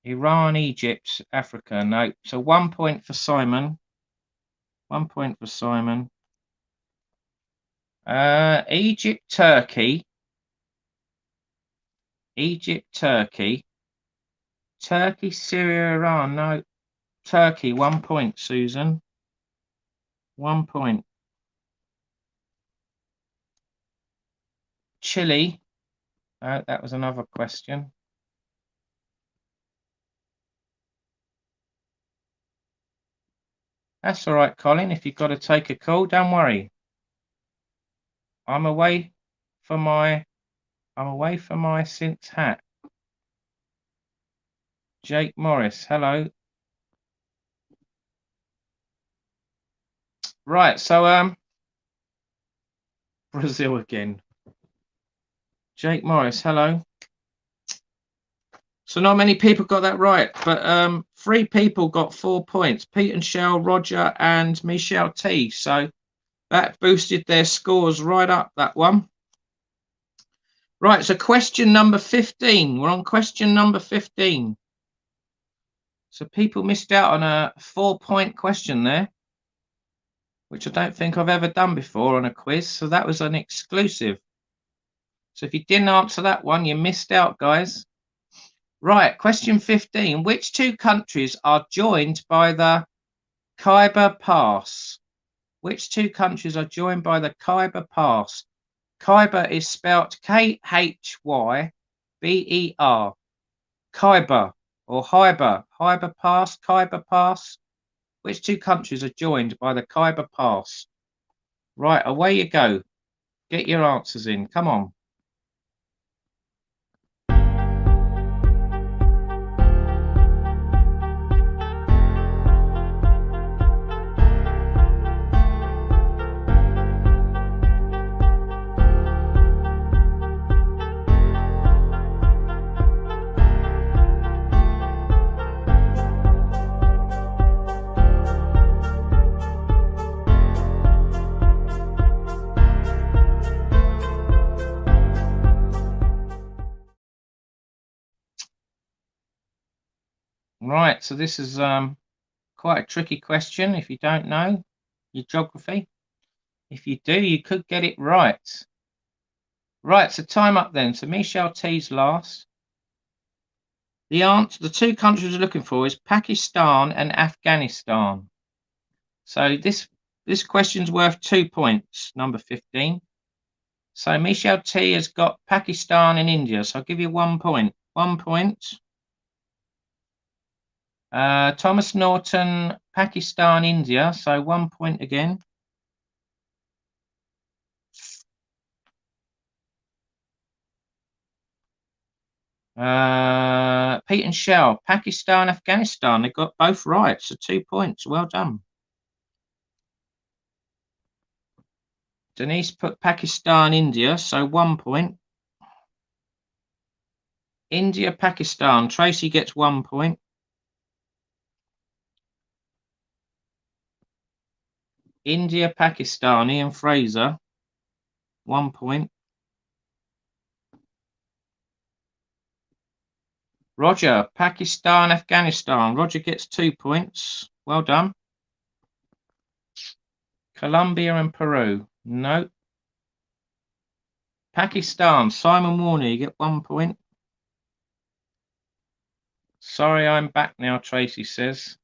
Iran, Egypt, Africa. No. So 1 point for Simon. 1 point for Simon. Egypt, Turkey. Egypt, Turkey. Turkey, Syria, Iran. No. Turkey, 1 point, Susan. 1 point. Chile. That was another question. That's all right, Colin. If you've got to take a call, don't worry. I'm away for my Cinch hat. Jake Morris, hello. Right, so Brazil again. Jake Morris, hello. So not many people got that right, but 3 people got 4 points. Pete and Shell, Roger and Michelle T. So that boosted their scores right up, that one. Right, so question number 15. We're on question number 15. So people missed out on a 4-point question there, which I don't think I've ever done before on a quiz. So that was an exclusive. So if you didn't answer that one, you missed out, guys. Right, question 15. Which 2 countries are joined by the Khyber Pass? Which 2 countries are joined by the Khyber Pass? Khyber is spelt K-H-Y-B-E-R. Khyber or Khyber. Khyber Pass, Khyber Pass. Which 2 countries are joined by the Khyber Pass? Right, away you go. Get your answers in. Come on. Right, so this is quite a tricky question if you don't know your geography. If you do, you could get it right. Right, so time up then. So Michelle T's last. The answer, the 2 countries we're looking for is Pakistan and Afghanistan. So this question's worth 2 points, number 15. So Michelle T has got Pakistan and India. So I'll give you 1 point. 1 point. Thomas Norton, Pakistan, India. So 1 point again. Pete and Shell, Pakistan, Afghanistan. They got both right. So 2 points. Well done. Denise put Pakistan, India. So 1 point. India, Pakistan. Tracy gets 1 point. India, Pakistan. Ian Fraser, 1 point. Roger, Pakistan, Afghanistan. Roger gets 2 points. Well done. Colombia and Peru. No. Pakistan. Simon Warner, you get 1 point. Sorry, I'm back now, Tracy says.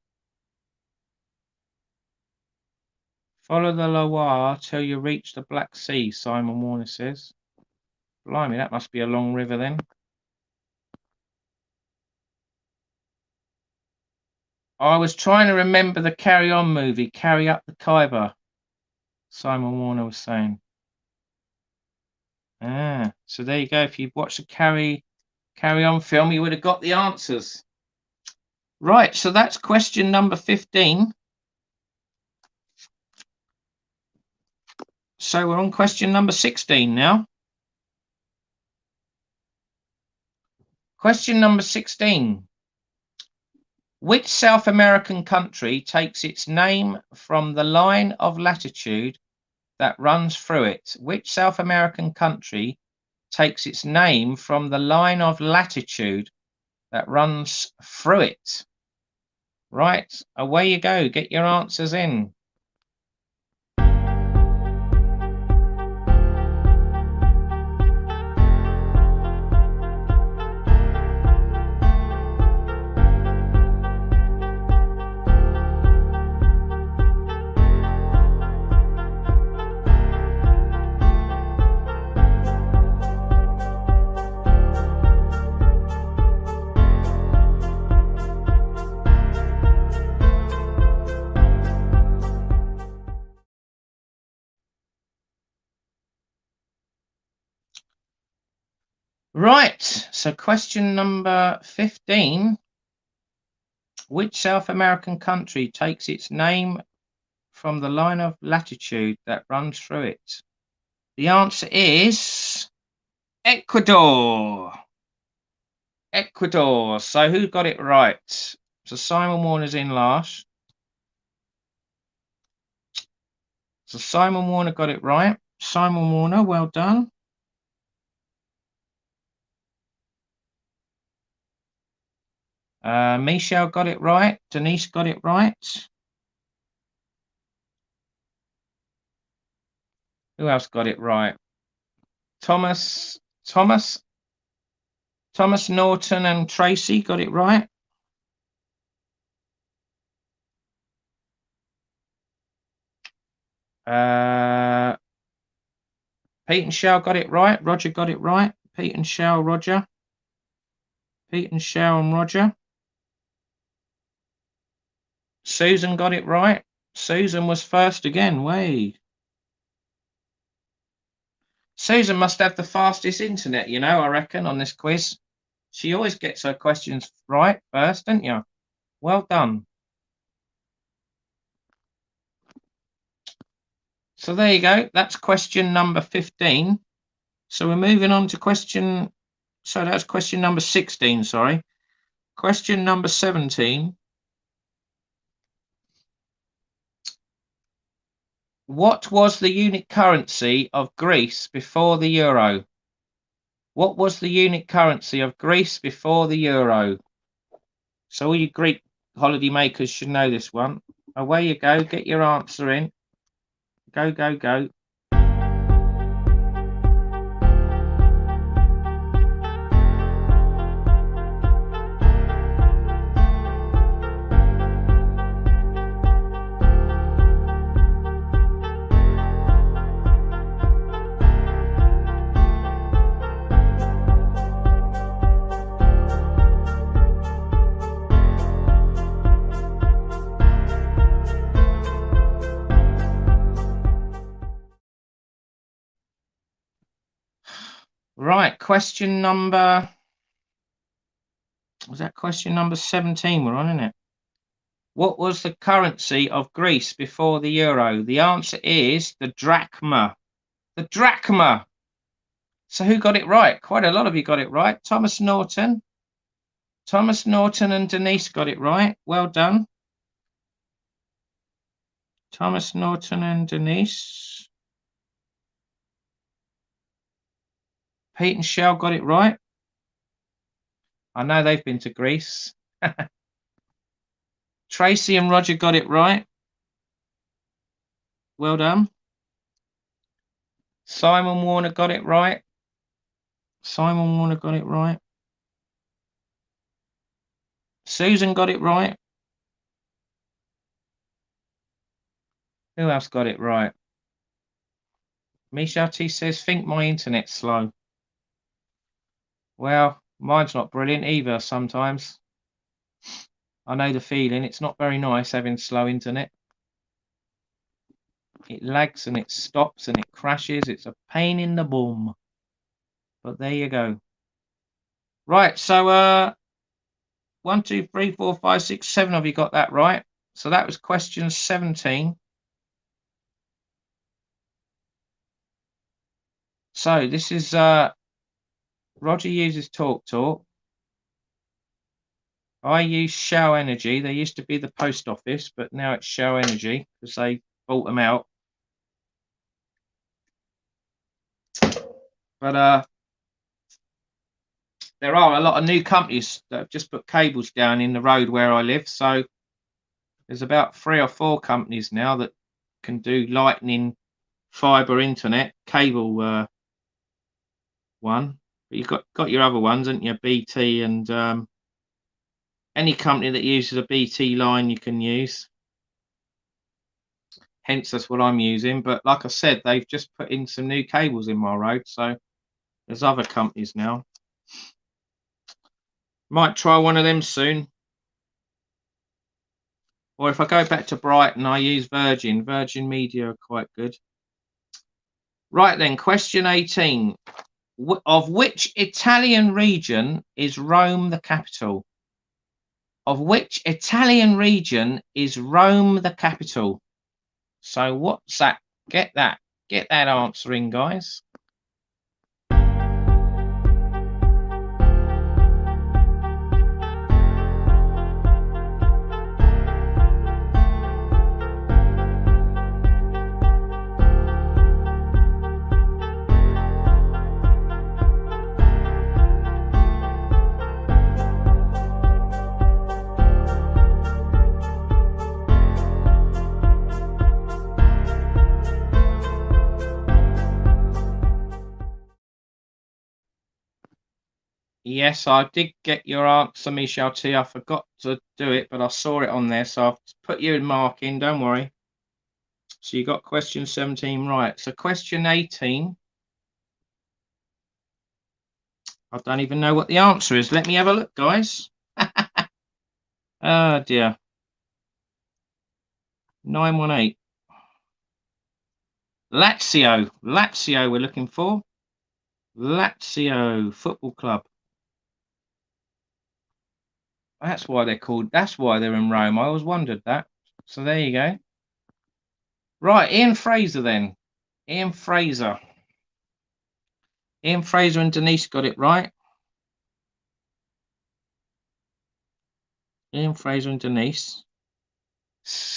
Follow the Loire till you reach the Black Sea, Simon Warner says. Blimey, that must be a long river then. I was trying to remember the Carry On movie, Carry Up the Khyber, Simon Warner was saying. So there you go. If you'd watched the Carry On film, you would have got the answers. Right, so that's question number 15. So we're on question number 16 now. Question number 16. Which South American country takes its name from the line of latitude that runs through it? Which South American country takes its name from the line of latitude that runs through it? Right, away you go. Get your answers in. Right, so question number 15. Which South American country takes its name from the line of latitude that runs through it? The answer is Ecuador. Ecuador. So who got it right? So Simon Warner's in last. So Simon Warner got it right. Simon Warner, well done. Michelle got it right. Denise got it right. Who else got it right? Thomas Norton and Tracy got it right. Pete and Shell got it right. Roger got it right. Pete and Shell, Roger. Pete and Shell and Roger. Susan got it right. Susan was first again. Way. Susan must have the fastest internet, you know, I reckon, on this quiz. She always gets her questions right first, don't you? Well done. So there you go. That's question number 15. So we're moving on to question. So that's question number 16, sorry. Question number 17. What was the unit currency of Greece before the euro? What was the unit currency of Greece before the euro? So all you Greek holiday makers should know this one. Away you go. Get your answer in. Go, go, go. Right, question number, was that question number 17 we're on, isn't it? What was the currency of Greece before the euro? The answer is the drachma. The drachma. So who got it right? Quite a lot of you got it right. Thomas Norton. Thomas Norton and Denise got it right. Well done. Thomas Norton and Denise. Pete and Shell got it right. I know they've been to Greece. Tracy and Roger got it right. Well done. Simon Warner got it right. Simon Warner got it right. Susan got it right. Who else got it right? Misha T says, think my internet's slow. Well, mine's not brilliant either sometimes. I know the feeling. It's not very nice having slow internet. It lags and it stops and it crashes. It's a pain in the bum. But there you go. Right, so 1, 2, 3, 4, 5, 6, 7 of you got that right. So that was question 17. So this is Roger uses TalkTalk. I use Shell Energy. They used to be the post office, but now it's Shell Energy because they bought them out. But there are a lot of new companies that have just put cables down in the road where I live. So there's about 3 or 4 companies now that can do lightning fiber internet cable one. But you've got your other ones, haven't you? BT and any company that uses a BT line you can use. Hence, that's what I'm using. But like I said, they've just put in some new cables in my road. So there's other companies now. Might try one of them soon. Or if I go back to Brighton, I use Virgin. Virgin Media are quite good. Right then, question 18. Of which Italian region is Rome the capital? Of which Italian region is Rome the capital? So what's that? Get that answer in, guys. Yes, I did get your answer, Michelle T. I forgot to do it, but I saw it on there, so I've put you in marking, don't worry. So you got question 17 right. So question 18. I don't even know what the answer is. Let me have a look, guys. Oh, dear. 918. Lazio we're looking for. Lazio Football Club. That's why they're called. That's why they're in Rome. I always wondered that. So there you go. Right, Ian Fraser then. Ian Fraser and Denise got it right. Ian Fraser and Denise.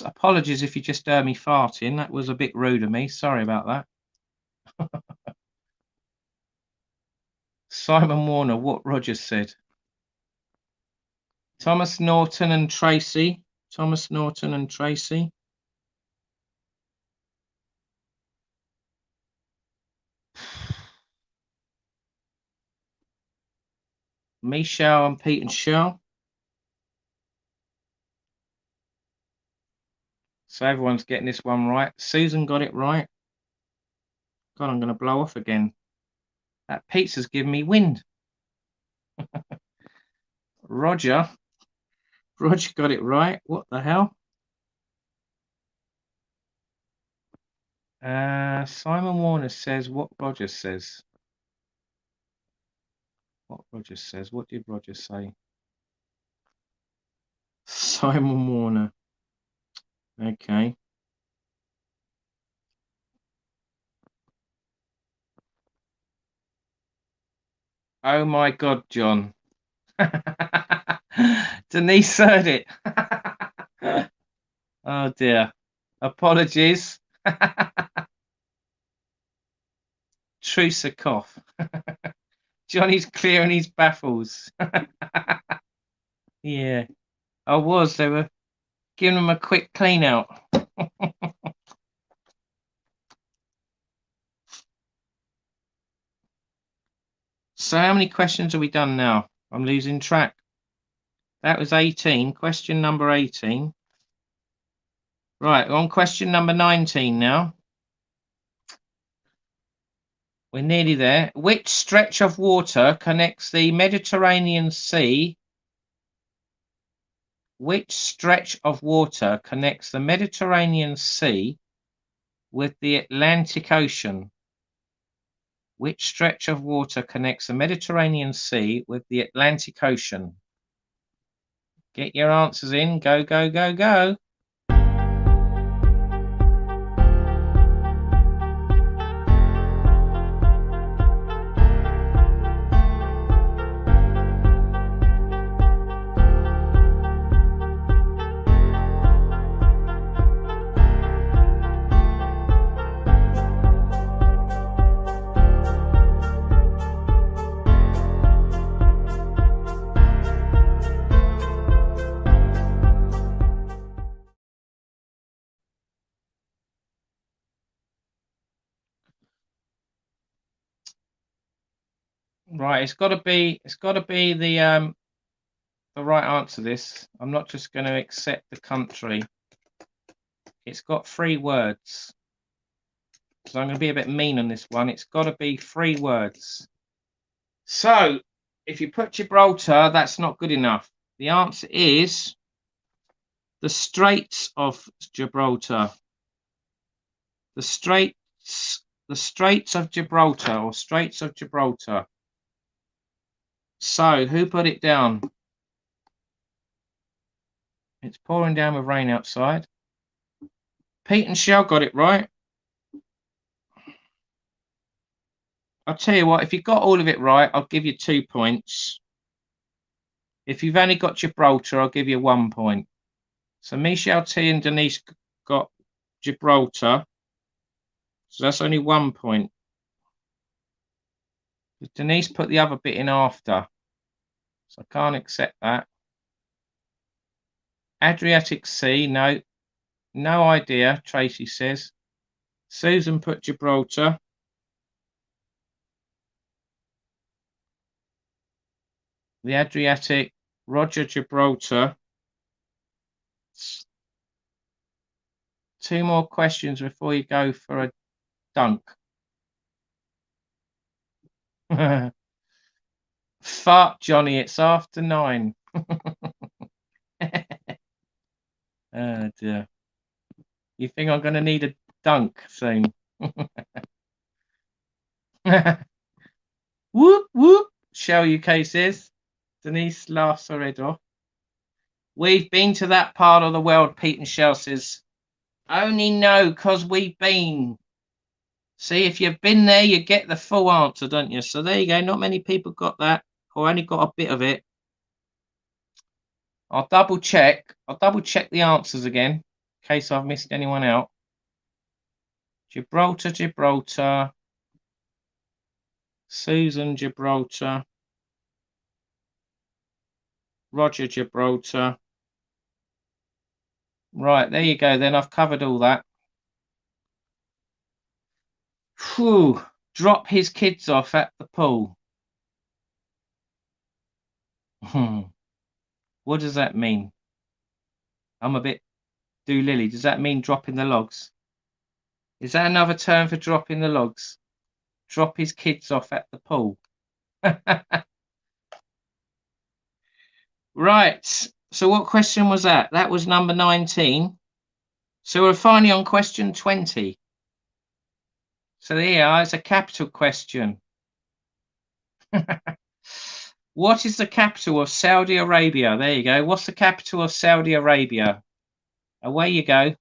Apologies if you just heard me farting. That was a bit rude of me. Sorry about that. Simon Warner, what Rogers said. Thomas Norton and Tracy. Michelle and Pete and Shell. So everyone's getting this one right. Susan got it right. God, I'm going to blow off again. That pizza's giving me wind. Roger got it right. What the hell? Simon Warner says what Roger says. What did Roger say? Simon Warner. Okay. Oh my God, John. Denise heard it. Oh dear. Apologies. Trusakov. Johnny's clearing his baffles. Yeah. I was. They were giving him a quick clean out. So how many questions have we done now? I'm losing track. That was 18. Question number 18. Right, we're on question number 19 now. We're nearly there. Which stretch of water connects the Mediterranean Sea? Which stretch of water connects the Mediterranean Sea with the Atlantic Ocean? Which stretch of water connects the Mediterranean Sea with the Atlantic Ocean? Get your answers in. Go, go, go, go. Right, it's got to be the right answer. This, I'm not just going to accept the country. It's got 3 words. So I'm going to be a bit mean on this one. It's got to be 3 words. So if you put Gibraltar, that's not good enough. The answer is the Straits of Gibraltar. The Straits of Gibraltar, or Straits of Gibraltar. So who put it down? It's pouring down with rain outside. Pete and Shell got it right. I'll tell you what, if you got all of it right, I'll give you 2 points. If you've only got Gibraltar, I'll give you 1 point. So Michelle T and Denise got Gibraltar. So that's only 1 point. Denise put the other bit in after. So I can't accept that. Adriatic Sea, no idea, Tracy says. Susan put Gibraltar. The Adriatic, Roger Gibraltar. 2 more questions before you go for a dunk. Fart, Johnny, it's after 9. Oh dear. You think I'm going to need a dunk soon? Whoop, whoop, Shell UK says. Denise laughs her head off. We've been to that part of the world, Pete and Shell says. Only know because we've been. See, if you've been there, you get the full answer, don't you? So there you go. Not many people got that, or only got a bit of it. I'll double check the answers again, in case I've missed anyone out. Gibraltar. Susan Gibraltar. Roger Gibraltar. Right, there you go then. I've covered all that. Whew. Drop his kids off at the pool. What does that mean? I'm a bit doolilly. Does that mean dropping the logs? Is that another term for dropping the logs? Drop his kids off at the pool. Right. So what question was that? That was number 19. So we're finally on question 20. So there you are. It's a capital question. What is the capital of Saudi Arabia? There you go. What's the capital of Saudi Arabia? Away you go.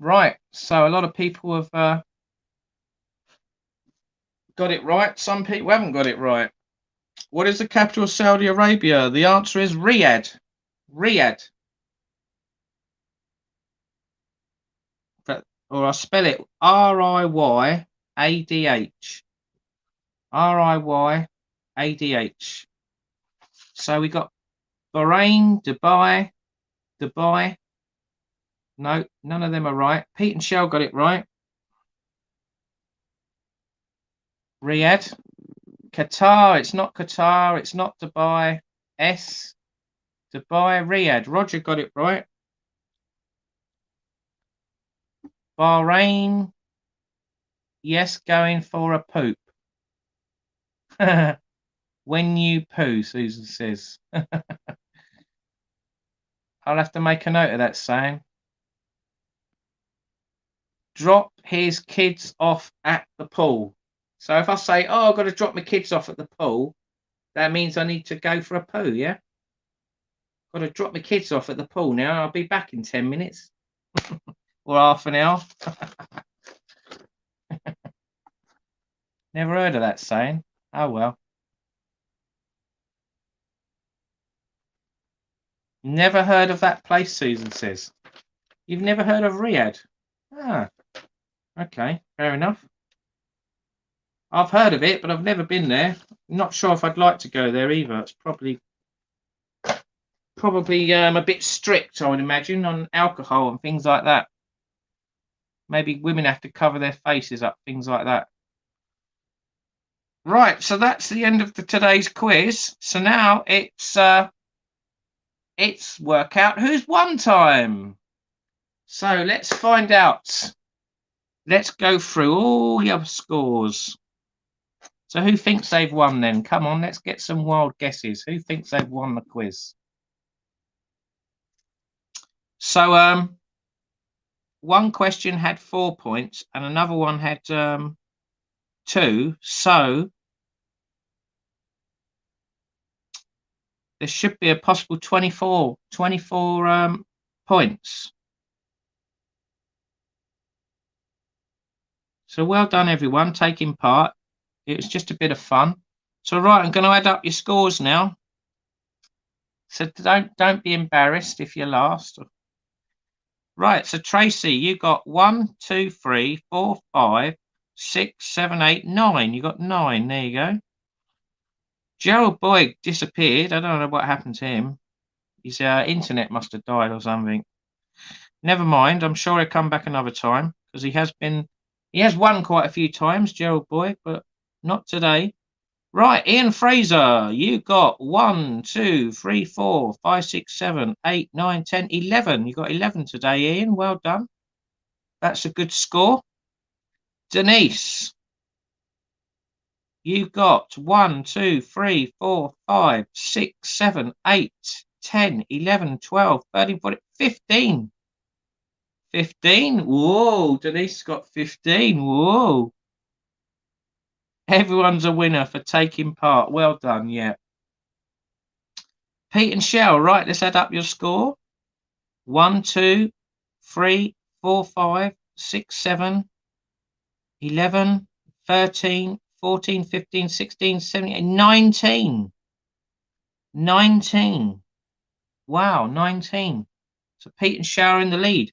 Right, so a lot of people have got it right. Some people haven't got it right. What is the capital of Saudi Arabia? The answer is Riyadh. Riyadh. Or I'll spell it Riyadh. Riyadh. So we got Bahrain, Dubai. No, none of them are right. Pete and Shell got it right. Riyadh. Qatar, it's not Qatar, it's not Dubai. Dubai, Riyadh. Roger got it right. Bahrain, yes, going for a poop. When you poo, Susan says. I'll have to make a note of that saying. Drop his kids off at the pool. So if I say, oh, I've got to drop my kids off at the pool, that means I need to go for a poo, yeah? Got to drop my kids off at the pool now. I'll be back in 10 minutes or half an hour. Never heard of that saying. Oh well. Never heard of that place, Susan says. You've never heard of Riyadh? Ah, okay, fair enough. I've heard of it, but I've never been there. Not sure if I'd like to go there either. It's probably a bit strict, I would imagine, on alcohol and things like that. Maybe women have to cover their faces up, things like that. Right, so that's the end of today's quiz. So now it's work out who's won time. So let's find out. Let's go through all your scores. So who thinks they've won then? Come on, let's get some wild guesses. Who thinks they've won the quiz? So one question had 4 points and another one had 2. So there should be a possible 24 points. So well done, everyone, taking part. It was just a bit of fun. So right, I'm going to add up your scores now. So don't be embarrassed if you're last. Right, so Tracy, you got 1, 2, 3, 4, 5, 6, 7, 8, 9. You got 9. There you go. Gerald Boyd disappeared. I don't know what happened to him. His internet must have died or something. Never mind. I'm sure he'll come back another time because he has won quite a few times, Gerald Boyd, but not today. Right, Ian Fraser, you got 1, 2, 3, 4, 5, 6, 7, 8, 9, 10, 11. You got 11 today, Ian. Well done. That's a good score. Denise, you got 1, 2, 3, 4, 5, 6, 7, 8, 10, 11, 12, 13, 14, 15. 15. Whoa, Denise got 15. Whoa. Everyone's a winner for taking part. Well done, yeah. Pete and Shell, right, let's add up your score. 1, 2, 3, 4, 5, 6, 7, 11, 13, 14, 15, 16, 17, 19. 19. Wow, 19. So Pete and Shell are in the lead.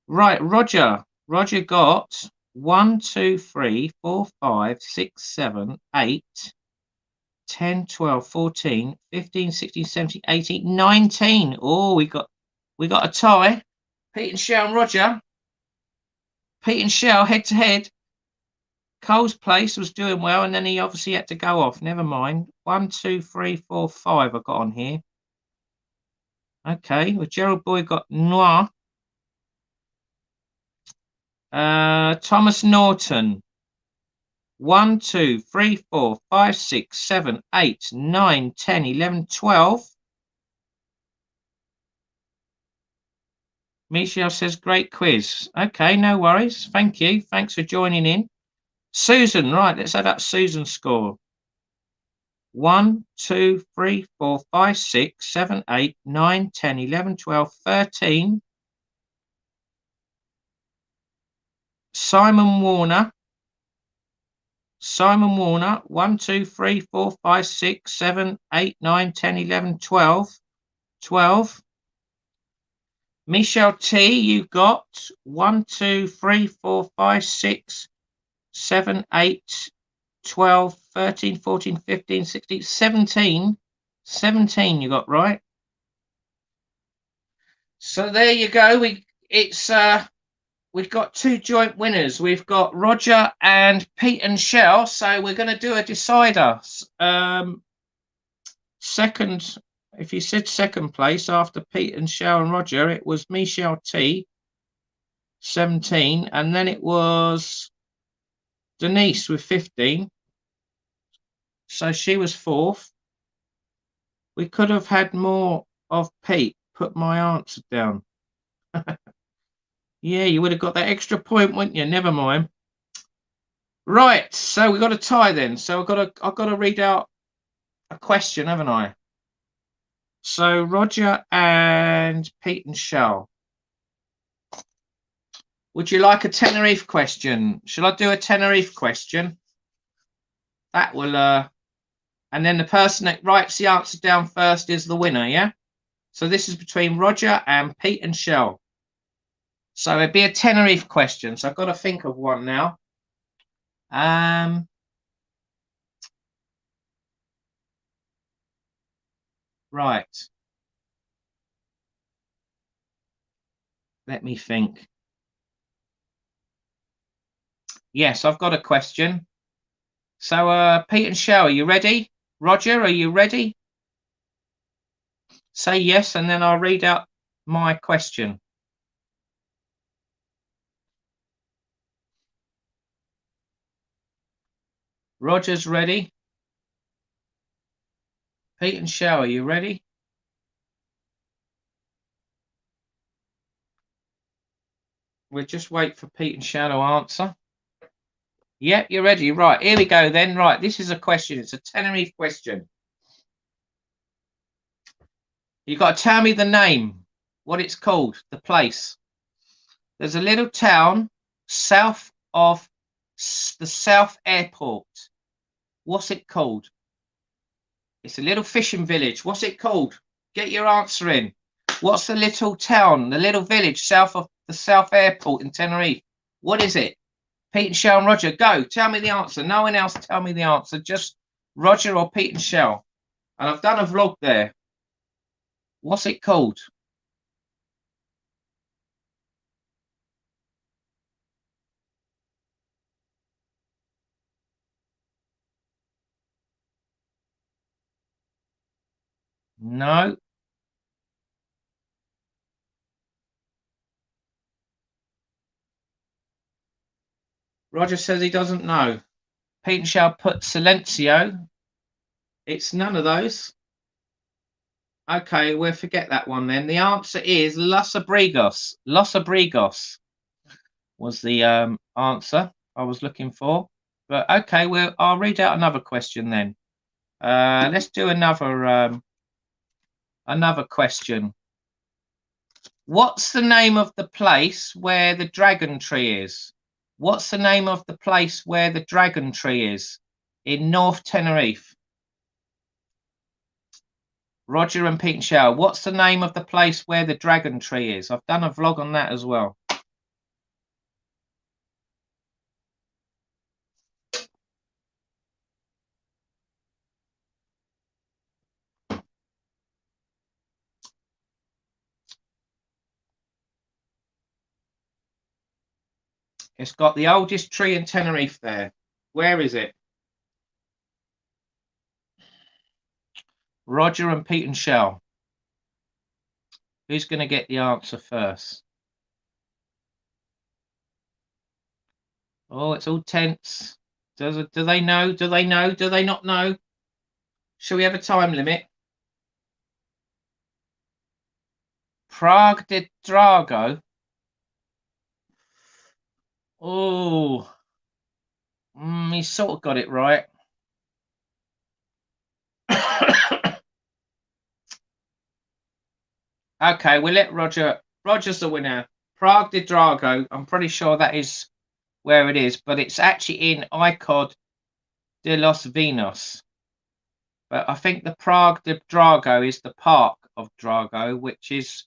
Right, Roger. Roger got 1, 2, 3, 4, 5, 6, 7, 8, 10, 12, 14, 15, 16, 17, 18, 19. Oh, we got a tie. Pete and Shell and Roger. Pete and Shell head to head. Cole's place was doing well, and then he obviously had to go off. Never mind. 1, 2, 3, 4, 5 I got on here. Okay, well, Gerald Boyd got Noir. Thomas Norton. 1, 2, 3, 4, 5, 6, 7, 8, 9, 10, 11, 12. Michelle says, great quiz. Okay, no worries. Thank you. Thanks for joining in. Susan, right, let's add up Susan's score. 1, 2, 3, 4, 5, 6, 7, 8, 9, 10, 11, 12, 13. Simon Warner. 1, 2, 3, 4, 5, 6, 7, 8, 9, 10, 11, 12. 12. Michelle T, you got 1, 2, 3, 4, 5, 6, 7, 8, 12, 13, 14, 15, 16, 17. 17 you got right. So there you go. We've got 2 joint winners. We've got Roger and Pete and Shell. So we're going to do a decider. Second, if you said second place after Pete and Shell and Roger, it was Michelle T, 17, and then it was Denise with 15. So she was 4th. We could have had more of Pete. Put my answer down. Yeah, you would have got that extra point, wouldn't you? Never mind. Right, so we got a tie then. So I've got to read out a question, haven't I? So Roger and Pete and Shell. Would you like a Tenerife question? Shall I do a Tenerife question? That will, and then the person that writes the answer down first is the winner, yeah? So this is between Roger and Pete and Shell. So it'd be a Tenerife question. So I've got to think of one now. Right. Let me think. Yes, I've got a question. So, Pete and Shell, are you ready? Roger, are you ready? Say yes, and then I'll read out my question. Roger's ready. Pete and Shell, are you ready? We'll just wait for Pete and Shell to answer. Yep, you're ready. Right, here we go then. Right, this is a question. It's a Tenerife question. You've got to tell me the name, what it's called, the place. There's a little town south of the South Airport. What's it called? It's a little fishing village. What's it called? Get your answer in. What's the little town, the little village south of the South Airport in Tenerife? What is it? Pete and Shell and Roger, go. Tell me the answer. No one else tell me the answer. Just Roger or Pete and Shell. And I've done a vlog there. What's it called? No. Roger says he doesn't know. Pete and Shell put Silencio. It's none of those. Okay, we'll forget that one then. The answer is Los Abrigos. Los Abrigos was the answer I was looking for. But okay, well, I'll read out another question then. Let's do another question. What's the name of the place where the dragon tree is? What's the name of the place where the dragon tree is in North Tenerife? Roger and Pete and Shell, what's the name of the place where the dragon tree is? I've done a vlog on that as well. It's got the oldest tree in Tenerife there. Where is it? Roger and Pete and Shell. Who's going to get the answer first? Oh, it's all tense. Do they know? Do they know? Do they not know? Shall we have a time limit? Prague de Drago. Oh, he sort of got it right. Okay, we'll let Roger. Roger's the winner. Prague de Drago. I'm pretty sure that is where it is, but it's actually in Icod de los Vinos. But I think the Prague de Drago is the park of Drago, which is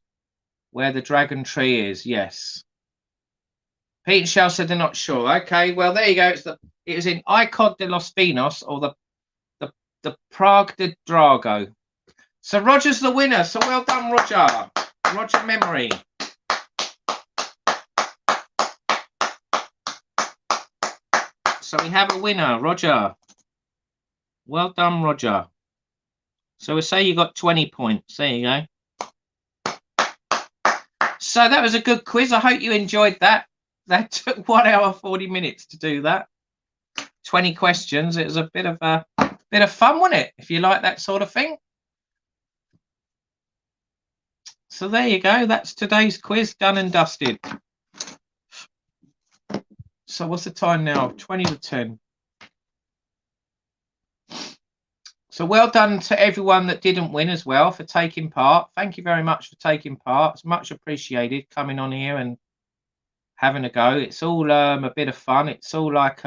where the dragon tree is. Yes. Pete and Shell said they're not sure. Okay, well there you go. It was in Icod de los Vinos, or the Prague de Drago. So Roger's the winner. So well done, Roger. Roger Memory. So we have a winner, Roger. Well done, Roger. So we'll say you got 20 points. There you go. So that was a good quiz. I hope you enjoyed that. That took 1 hour 40 minutes to do that. 20 questions. It was a bit of fun, wasn't it? If you like that sort of thing. So there you go. That's today's quiz done and dusted. So what's the time now? 20 to 10. So well done to everyone that didn't win as well for taking part. Thank you very much for taking part. It's much appreciated coming on here and having a go. It's all a bit of fun. It's all like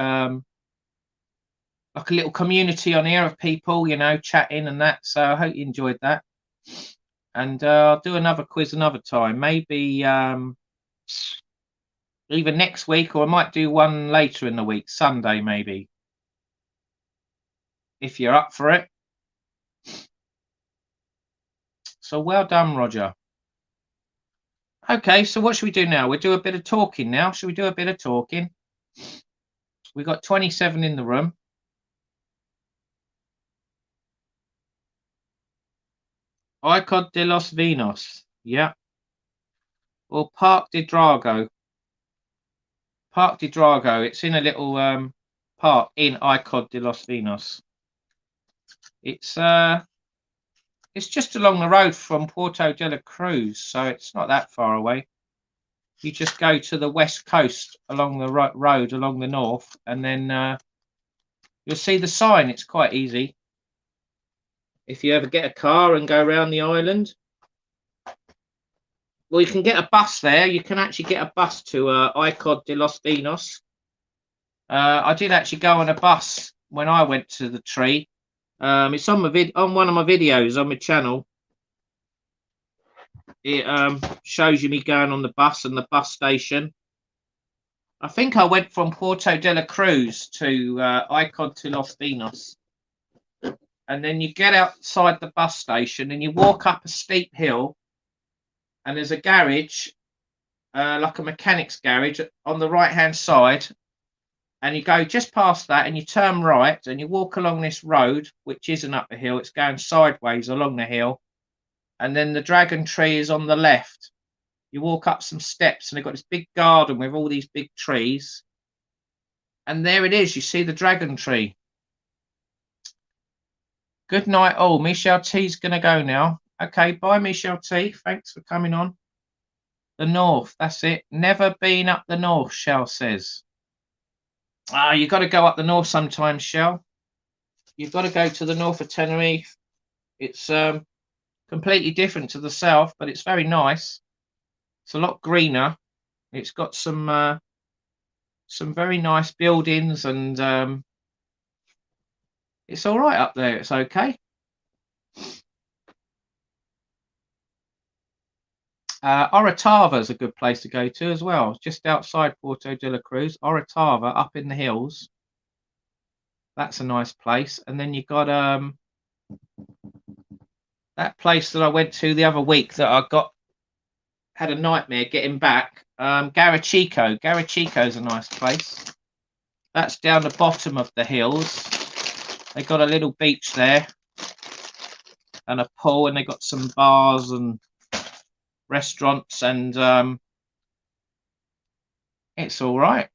like a little community on here of people, you know, chatting and that. So I hope you enjoyed that. And I'll do another quiz another time, maybe either next week, or I might do one later in the week, Sunday maybe, if you're up for it. So well done, Roger. Okay, so what should we do now? We'll do a bit of talking now. Should we do a bit of talking? We got 27 in the room. Icod de los Vinos, yeah. Or Parque de Drago. Parque de Drago. It's in a little park in Icod de los Vinos. It's just along the road from Puerto de la Cruz, so it's not that far away. You just go to the west coast along the road along the north, and then you'll see the sign. It's quite easy. If you ever get a car and go around the island, well, you can get a bus there. You can actually get a bus to Icod de los Vinos. I did actually go on a bus when I went to the tree. It's on my on one of my videos on my channel. It shows you me going on the bus and the bus station. I think I went from Puerto de la Cruz to Icod de los Vinos. And then you get outside the bus station and you walk up a steep hill, and there's a garage, like a mechanic's garage on the right hand side, and you go just past that and you turn right and you walk along this road, which isn't up the hill, it's going sideways along the hill, and then the dragon tree is on the left. You walk up some steps and they've got this big garden with all these big trees, and there it is. You see the dragon tree. Good night. Oh, Michelle T's going to go now. Okay, bye, Michelle T. Thanks for coming on. The north, that's it. Never been up the north, Shell says. Ah, you've got to go up the north sometimes, Shell. You've got to go to the north of Tenerife. It's completely different to the south, but it's very nice. It's a lot greener. It's got some very nice buildings, and it's all right up there. It's okay. Orotava is a good place to go to as well. Just outside Puerto de la Cruz, Orotava, up in the hills. That's a nice place. And then you got that place that I went to the other week that I had a nightmare getting back. Garachico. Garachico is a nice place. That's down the bottom of the hills. They got a little beach there and a pool, and they got some bars and restaurants, and it's all right.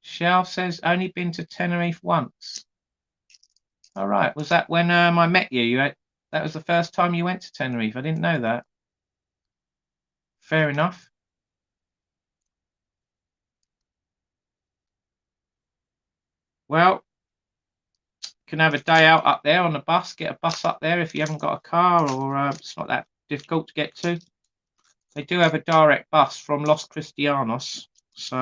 Shell says only been to Tenerife once. All right. Was that when I met you? That was the first time you went to Tenerife? I didn't know that. Fair enough. Well, you can have a day out up there on the bus. Get a bus up there if you haven't got a car, or it's not that difficult to get to. They do have a direct bus from Los Cristianos, so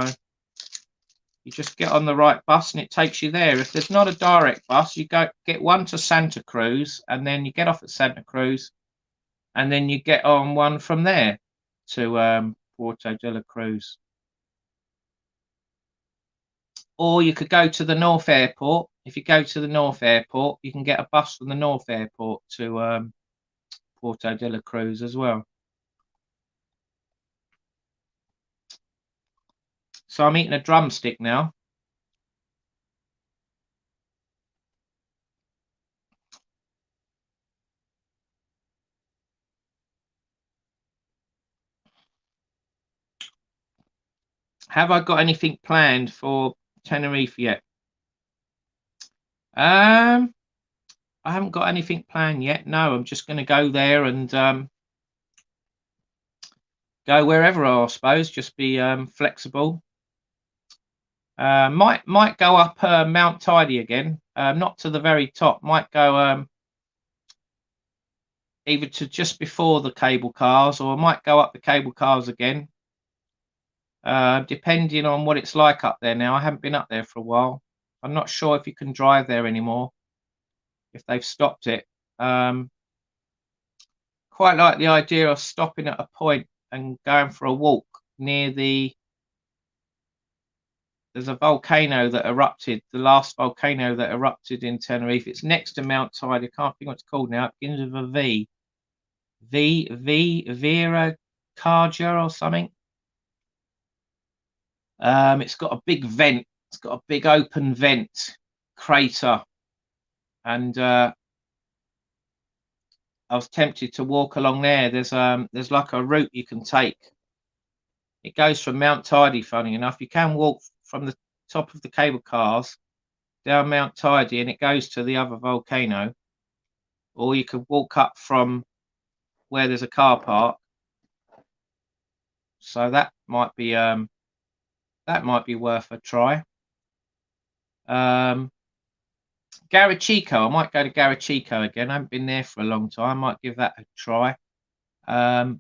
you just get on the right bus and it takes you there. If there's not a direct bus, you get one to Santa Cruz, and then you get off at Santa Cruz, and then you get on one from there to Puerto de la Cruz. Or you could go to the North Airport. If you go to the North Airport, you can get a bus from the North Airport to Puerto de la Cruz as well. So I'm eating a drumstick now. Have I got anything planned for Tenerife yet? I haven't got anything planned yet. No, I'm just going to go there and go wherever, I suppose. Just be flexible. Might go up Mount Tidy again. Not to the very top. Might go either to just before the cable cars, or I might go up the cable cars again. depending on what it's like up there now. I haven't been up there for a while. I'm not sure if you can drive there anymore, if they've stopped it. Quite like the idea of stopping at a point and going for a walk near there's a volcano that erupted, the last volcano that erupted in Tenerife. It's next to Mount Tide. I can't think what it's called now. It begins with a V. Vera Carja or something. It's got a big vent. It's got a big open vent crater, and I was tempted to walk along there. There's like a route you can take. It goes from Mount Tidy, funny enough. You can walk from the top of the cable cars down Mount Tidy and it goes to the other volcano, or you could walk up from where there's a car park. So that might be worth a try. Garachico, I might go to Garachico again. I haven't been there for a long time. I might give that a try. The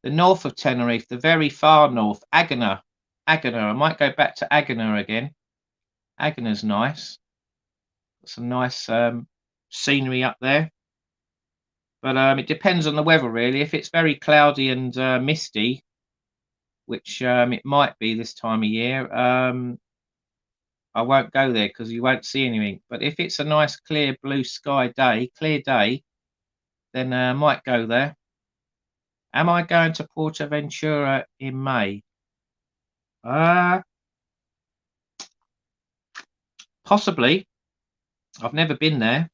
north of Tenerife, the very far north, Agana. I might go back to Agana again. Agana's nice. Got some nice scenery up there. But it depends on the weather, really. If it's very cloudy and misty, which it might be this time of year, I won't go there because you won't see anything. But if it's a nice clear blue sky day, then I might go there. Am I going to Portaventura in May? Possibly. I've never been there.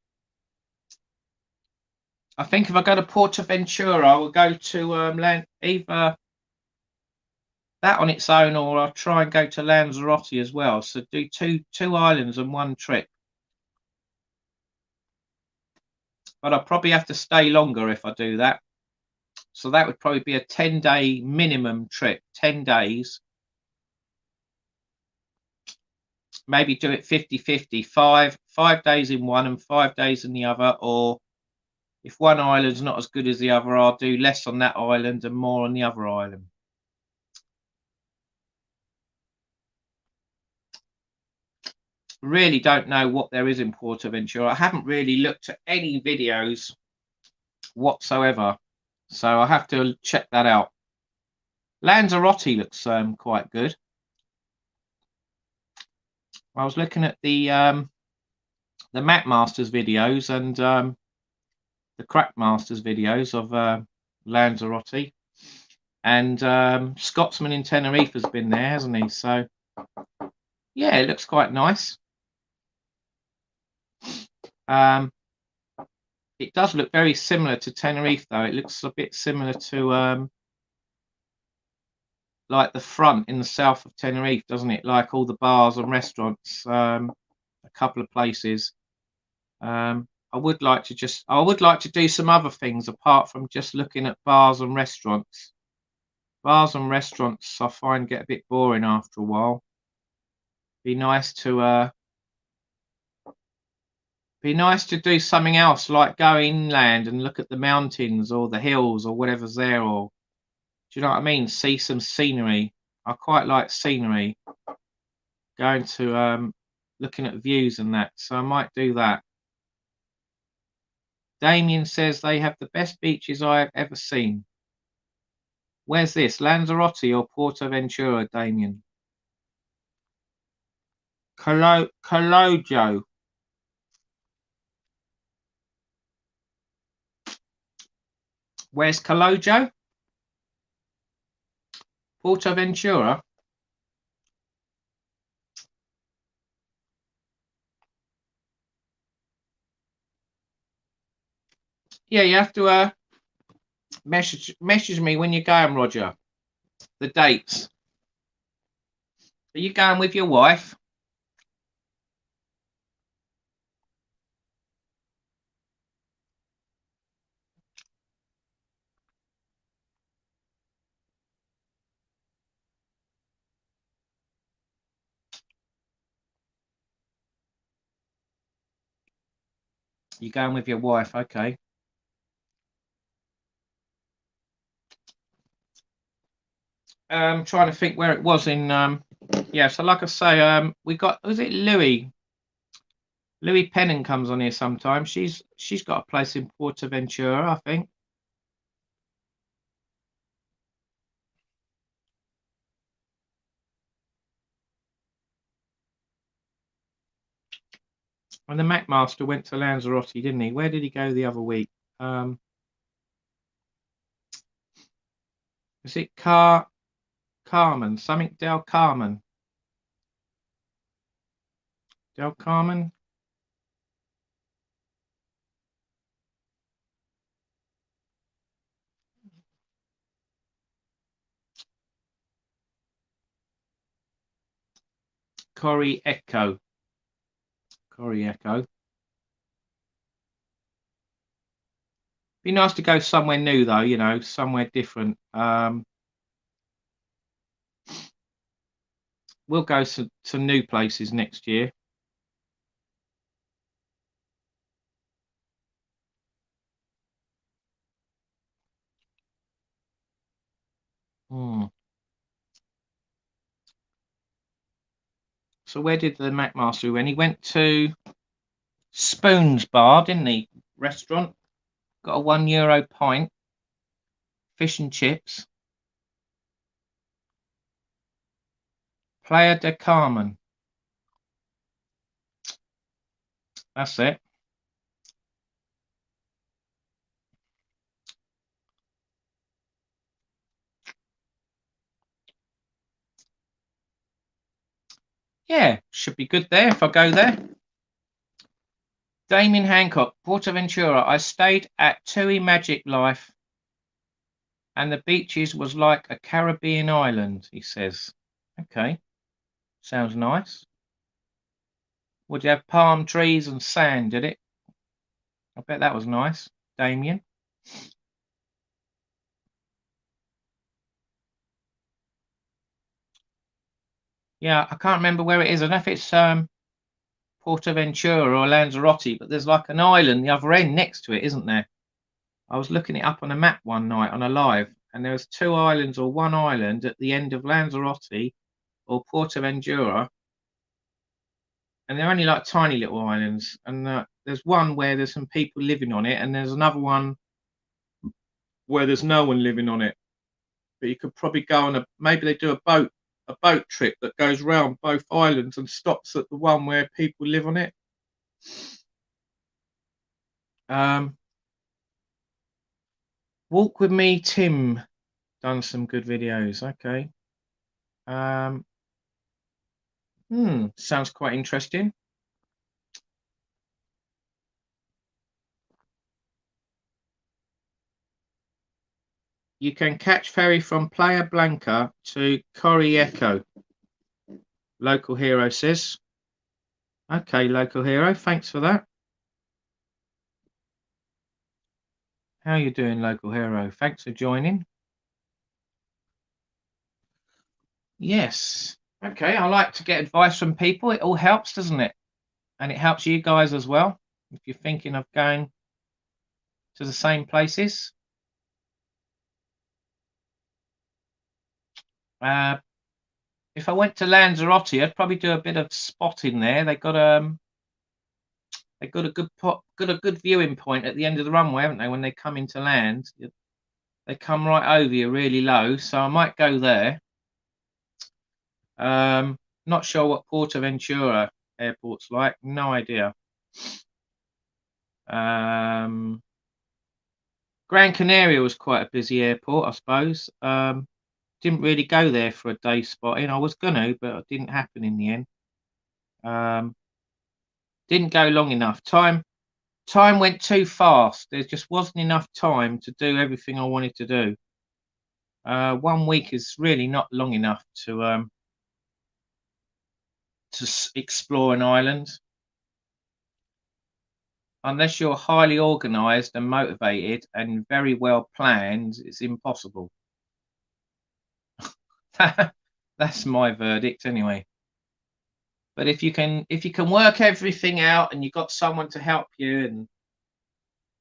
I think if I go to Portaventura, I will go to either that on its own, or I'll try and go to Lanzarote as well. So do two islands and one trip. But I'll probably have to stay longer if I do that. So that would probably be a 10-day minimum trip, 10 days. Maybe do it 50-50, 5 days in one and 5 days in the other. Or if one island's not as good as the other, I'll do less on that island and more on the other island. Really don't know what there is in Portaventura. I haven't really looked at any videos whatsoever, so I have to check that out. Lanzarote looks quite good. I was looking at the Map Masters videos and the Crack Masters videos of Lanzarote, and Scotsman in Tenerife has been there, hasn't he? So yeah, it looks quite nice. It does look very similar to Tenerife, though. It looks a bit similar to like the front in the south of Tenerife, doesn't it? Like all the bars and restaurants, a couple of places. I would like to do some other things apart from just looking at bars and restaurants. Bars and restaurants I find get a bit boring after a while. Be nice to do something else, like go inland and look at the mountains or the hills or whatever's there, or do you know what I mean? See some scenery. I quite like scenery. Going to looking at views and that, so I might do that. Damien says they have the best beaches I have ever seen. Where's this? Lanzarote or Portaventura, Damien? Calojo. Where's Calojo? Portaventura? Yeah, you have to message me when you're going, Roger. The dates. Are you going with your wife? You're going with your wife, okay. Trying to think where it was in. Yeah, so like I say, we got, was it Louis Pennant comes on here sometimes. She's got a place in Portaventura, I think. And the McMaster went to Lanzarote, didn't he? Where did he go the other week? Is it Carmen? Something Del Carmen? Del Carmen? Corrie Echo. Be nice to go somewhere new, though. You know, somewhere different. We'll go to new places next year. So where did the McMaster went? He went to Spoons Bar, didn't he? Restaurant. Got a €1 pint. Fish and chips. Playa del Carmen. That's it. Yeah, should be good there if I go there. Damien Hancock, Portaventura. I stayed at Tui Magic Life and the beaches was like a Caribbean island, he says. Okay, sounds nice. Would you have palm trees and sand, did it? I bet that was nice, Damien. Yeah, I can't remember where it is. I don't know if it's Portaventura or Lanzarote, but there's like an island the other end next to it, isn't there? I was looking it up on a map one night on a live, and there was 2 islands or 1 island at the end of Lanzarote or Portaventura, and they're only like tiny little islands. And there's one where there's some people living on it, and there's another one where there's no one living on it. But you could probably go on maybe they do a boat trip that goes round both islands and stops at the one where people live on it. Walk with me, Tim. Done some good videos. Okay. Sounds quite interesting. You can catch ferry from Playa Blanca to Corrie Echo. Local Hero says. Okay, Local Hero, thanks for that. How you doing, Local Hero? Thanks for joining. Yes. Okay, I like to get advice from people. It all helps, doesn't it? And it helps you guys as well if you're thinking of going to the same places. If I went to Lanzarote, I'd probably do a bit of spotting there. They got a good viewing point at the end of the runway, haven't they? When they come into land, they come right over you really low. So I might go there. Not sure what Portaventura airport's like. No idea. Gran Canaria was quite a busy airport, I suppose. Didn't really go there for a day spotting. I was gonna, but it didn't happen in the end. Didn't go long enough. Time went too fast. There just wasn't enough time to do everything I wanted to do. 1 week is really not long enough to explore an island. Unless you're highly organised and motivated and very well planned, it's impossible. That's my verdict anyway. But if you can work everything out and you've got someone to help you and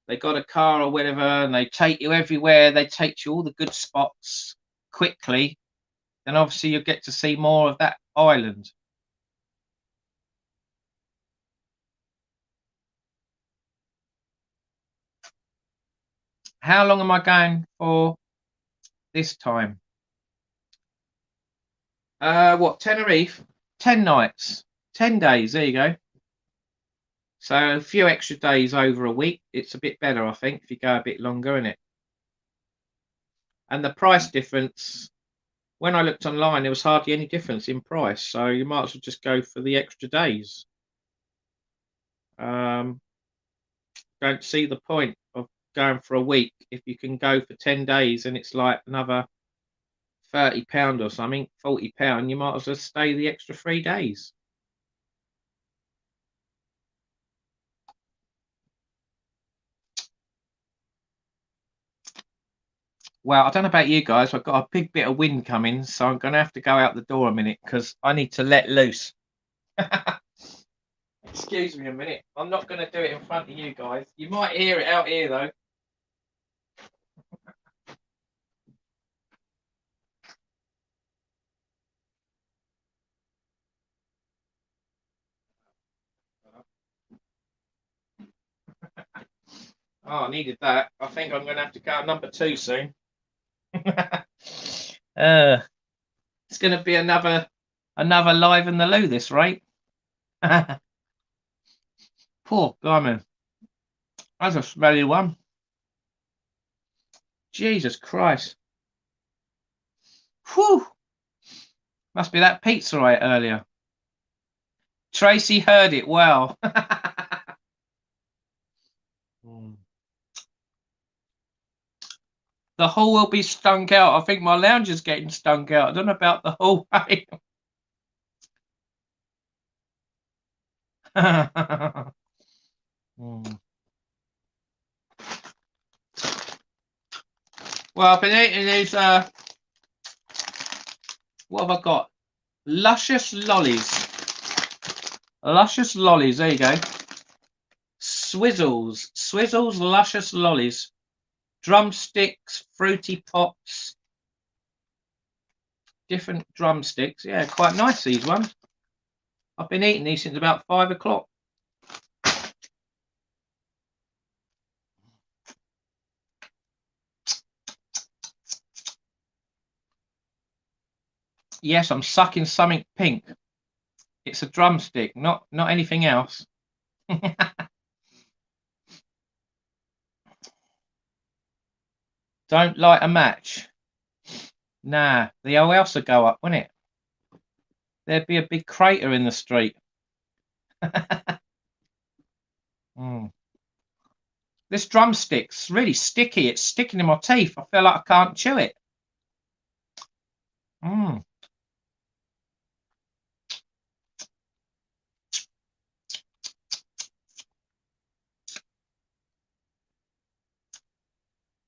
they got a car or whatever and they take you everywhere, they take you all the good spots quickly, then obviously you'll get to see more of that island. How long am I going for this time? What, Tenerife? 10 nights, 10 days. There you go. So a few extra days over a week. It's a bit better, I think, if you go a bit longer, isn't it? And the price difference, when I looked online, there was hardly any difference in price. So you might as well just go for the extra days. Don't see the point of going for a week if you can go for 10 days and it's like another £30 or something, £40. You might as well stay the extra 3 days. Well, I don't know about you guys. I've got a big bit of wind coming, so I'm going to have to go out the door a minute because I need to let loose. Excuse me a minute. I'm not going to do it in front of you guys. You might hear it out here, though. Oh, I needed that. I think I'm going to have to go number 2 soon. It's going to be another live in the loo this rate. Poor blimey. That's a smelly one. Jesus Christ. Whew. Must be that pizza I ate earlier. Tracy heard it well. The hall will be stunk out. I think my lounge is getting stunk out. I don't know about the hallway. Well, I've been eating these. What have I got? Luscious lollies. Luscious lollies. There you go. Swizzles luscious lollies. Drumsticks, fruity pops. Different drumsticks. Yeah, quite nice, these ones. I've been eating these since about 5 o'clock. Yes, I'm sucking something pink. It's a drumstick, not anything else. Don't light a match. Nah, the whole house would go up, wouldn't it? There'd be a big crater in the street. This drumstick's really sticky. It's sticking in my teeth. I feel like I can't chew it.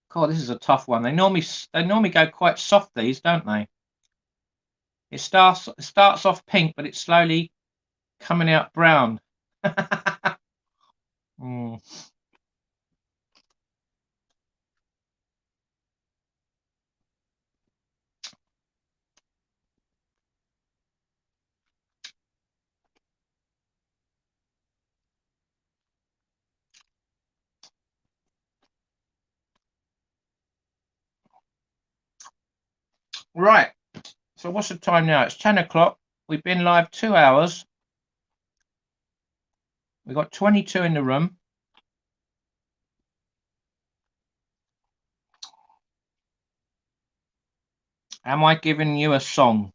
God, this is a tough one. They normally go quite soft, these, don't they? It starts off pink, but it's slowly coming out brown. Right. So what's the time now? It's 10 o'clock. We've been live 2 hours. We've got 22 in the room. Am I giving you a song?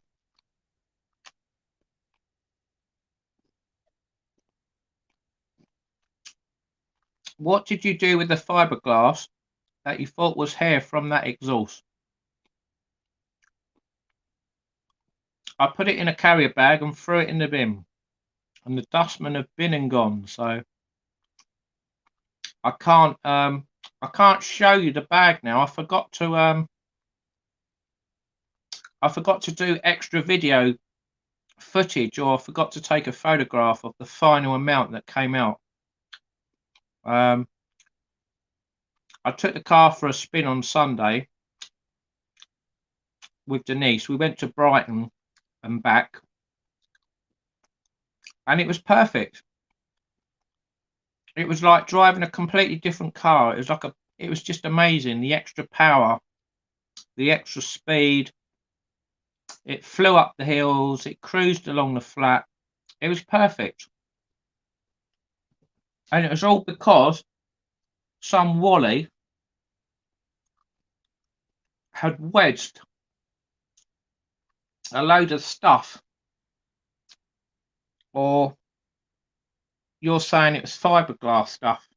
What did you do with the fiberglass that you thought was hair from that exhaust? I put it in a carrier bag and threw it in the bin. And the dustmen have been and gone, so I can't show you the bag now. I forgot to do extra video footage, or I forgot to take a photograph of the final amount that came out. I took the car for a spin on Sunday, with Denise. We went to Brighton and back, and it was perfect. It was like driving a completely different car. It was just amazing. The extra power, the extra speed. It flew up the hills. It cruised along the flat. It was perfect. And it was all because some Wally had wedged a load of stuff, or you're saying it was fiberglass stuff.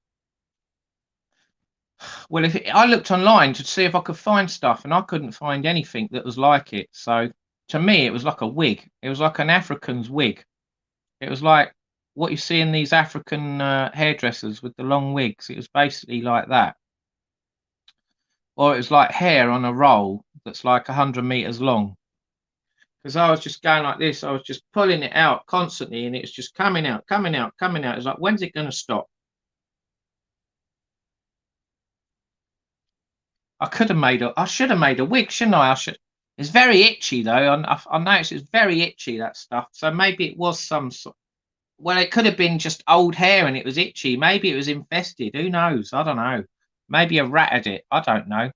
Well, I looked online to see if I could find stuff, and I couldn't find anything that was like it. So to me, it was like a wig. It was like an African's wig. It was like what you see in these African hairdressers with the long wigs. It was basically like that. Or it was like hair on a roll that's like 100 meters long. Because I was just going like this. I was just pulling it out constantly, and it was just coming out, coming out, coming out. It's like, when's it going to stop? I should have made a wig, shouldn't I? It's very itchy though. I noticed it's very itchy, that stuff. So maybe it was some sort. Well, it could have been just old hair and it was itchy. Maybe it was infested. Who knows? I don't know. Maybe a rat had it. I don't know.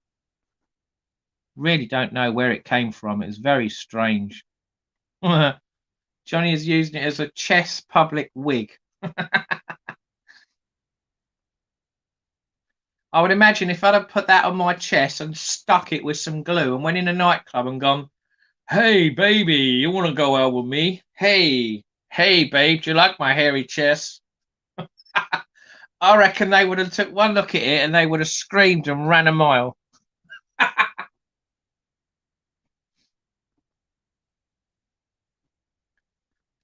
Really don't know where it came from. It was very strange. Johnny is using it as a chess public wig. I would imagine if I'd have put that on my chest and stuck it with some glue and went in a nightclub and gone, "Hey, baby, you want to go out with me? Hey, babe, do you like my hairy chest?" I reckon they would have took one look at it and they would have screamed and ran a mile.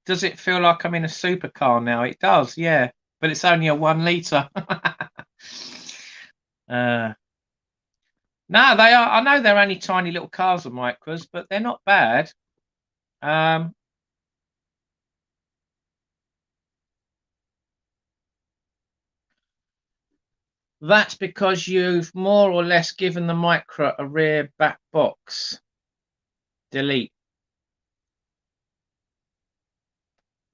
Does it feel like I'm in a supercar now? It does, yeah, but it's only a 1 litre. No, they are. I know they're only tiny little cars, the Micras, but they're not bad. That's because you've more or less given the Micra a rear back box. Delete.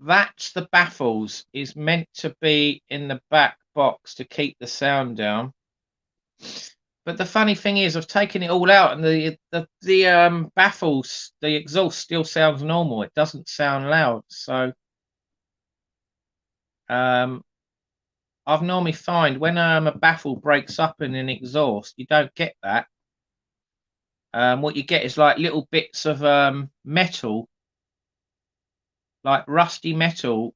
That's the baffles is meant to be in the back box to keep the sound down. But the funny thing is, I've taken it all out, and the baffles, the exhaust still sounds normal. It doesn't sound loud. So I've normally find when a baffle breaks up in an exhaust, you don't get that. What you get is like little bits of metal, like rusty metal,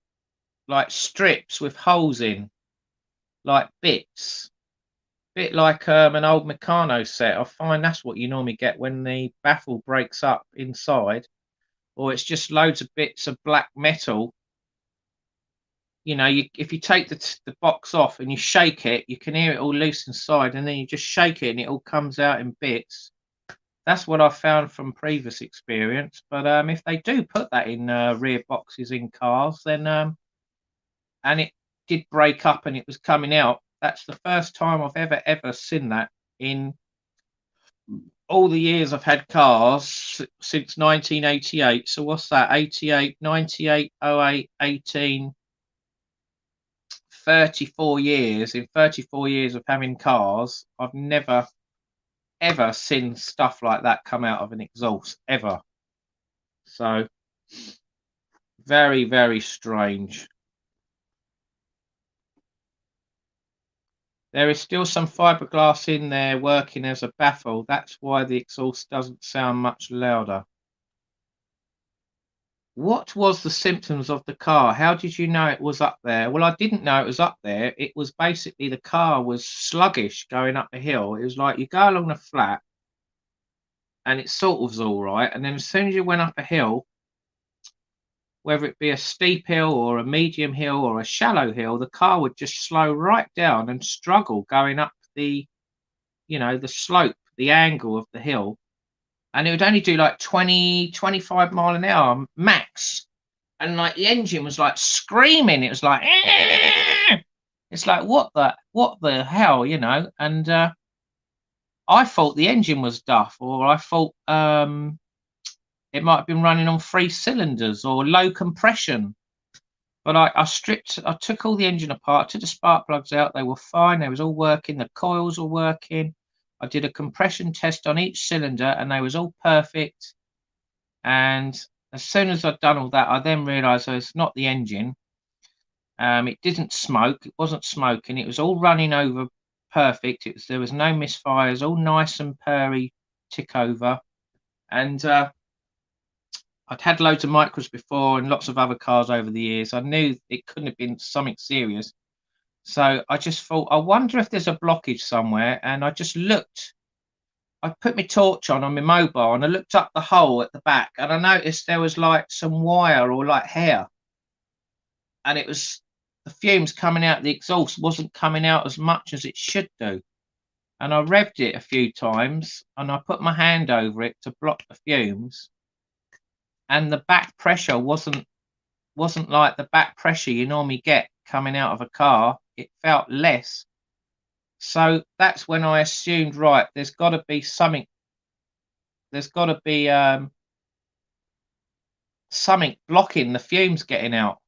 like strips with holes in, like bits. Bit like an old Meccano set. I find that's what you normally get when the baffle breaks up inside, or it's just loads of bits of black metal. You know, if you take the box off and you shake it, you can hear it all loose inside, and then you just shake it and it all comes out in bits. That's what I found from previous experience. But if they do put that in rear boxes in cars, then and it did break up and it was coming out, that's the first time I've ever seen that in all the years I've had cars since 1988. So what's that? 88, 98, 08, 18, 34 years. In 34 years of having cars, I've never ever seen stuff like that come out of an exhaust, ever. So very, very strange. There is still some fiberglass in there working as a baffle. That's why the exhaust doesn't sound much louder. What was the symptoms of the car? How did you know it was up there? Well, I didn't know it was up there. It was basically the car was sluggish going up the hill. It was like you go along the flat and it sort of was all right. And then as soon as you went up a hill, whether it be a steep hill or a medium hill or a shallow hill, the car would just slow right down and struggle going up the slope, the angle of the hill. And it would only do like 20, 25 mile an hour max. And like the engine was like screaming. It was like, it's like, what the hell, you know? And I thought the engine was duff, or I thought it might have been running on 3 cylinders or low compression. But I took all the engine apart, took the spark plugs out. They were fine. They was all working. The coils were working. I did a compression test on each cylinder, and they was all perfect. And as soon as I'd done all that, I then realised it's not the engine. It didn't smoke. It wasn't smoking. It was all running over perfect. There was no misfires. All nice and purry, tick over. And I'd had loads of micros before and lots of other cars over the years. I knew it couldn't have been something serious. So I just thought, I wonder if there's a blockage somewhere. And I just looked. I put my torch on my mobile and I looked up the hole at the back and I noticed there was like some wire or like hair. And it was the fumes coming out, the exhaust wasn't coming out as much as it should do. And I revved it a few times and I put my hand over it to block the fumes. And the back pressure wasn't like the back pressure you normally get coming out of a car. It felt less. So that's when I assumed, right, there's got to be something. There's got to be something blocking the fumes getting out.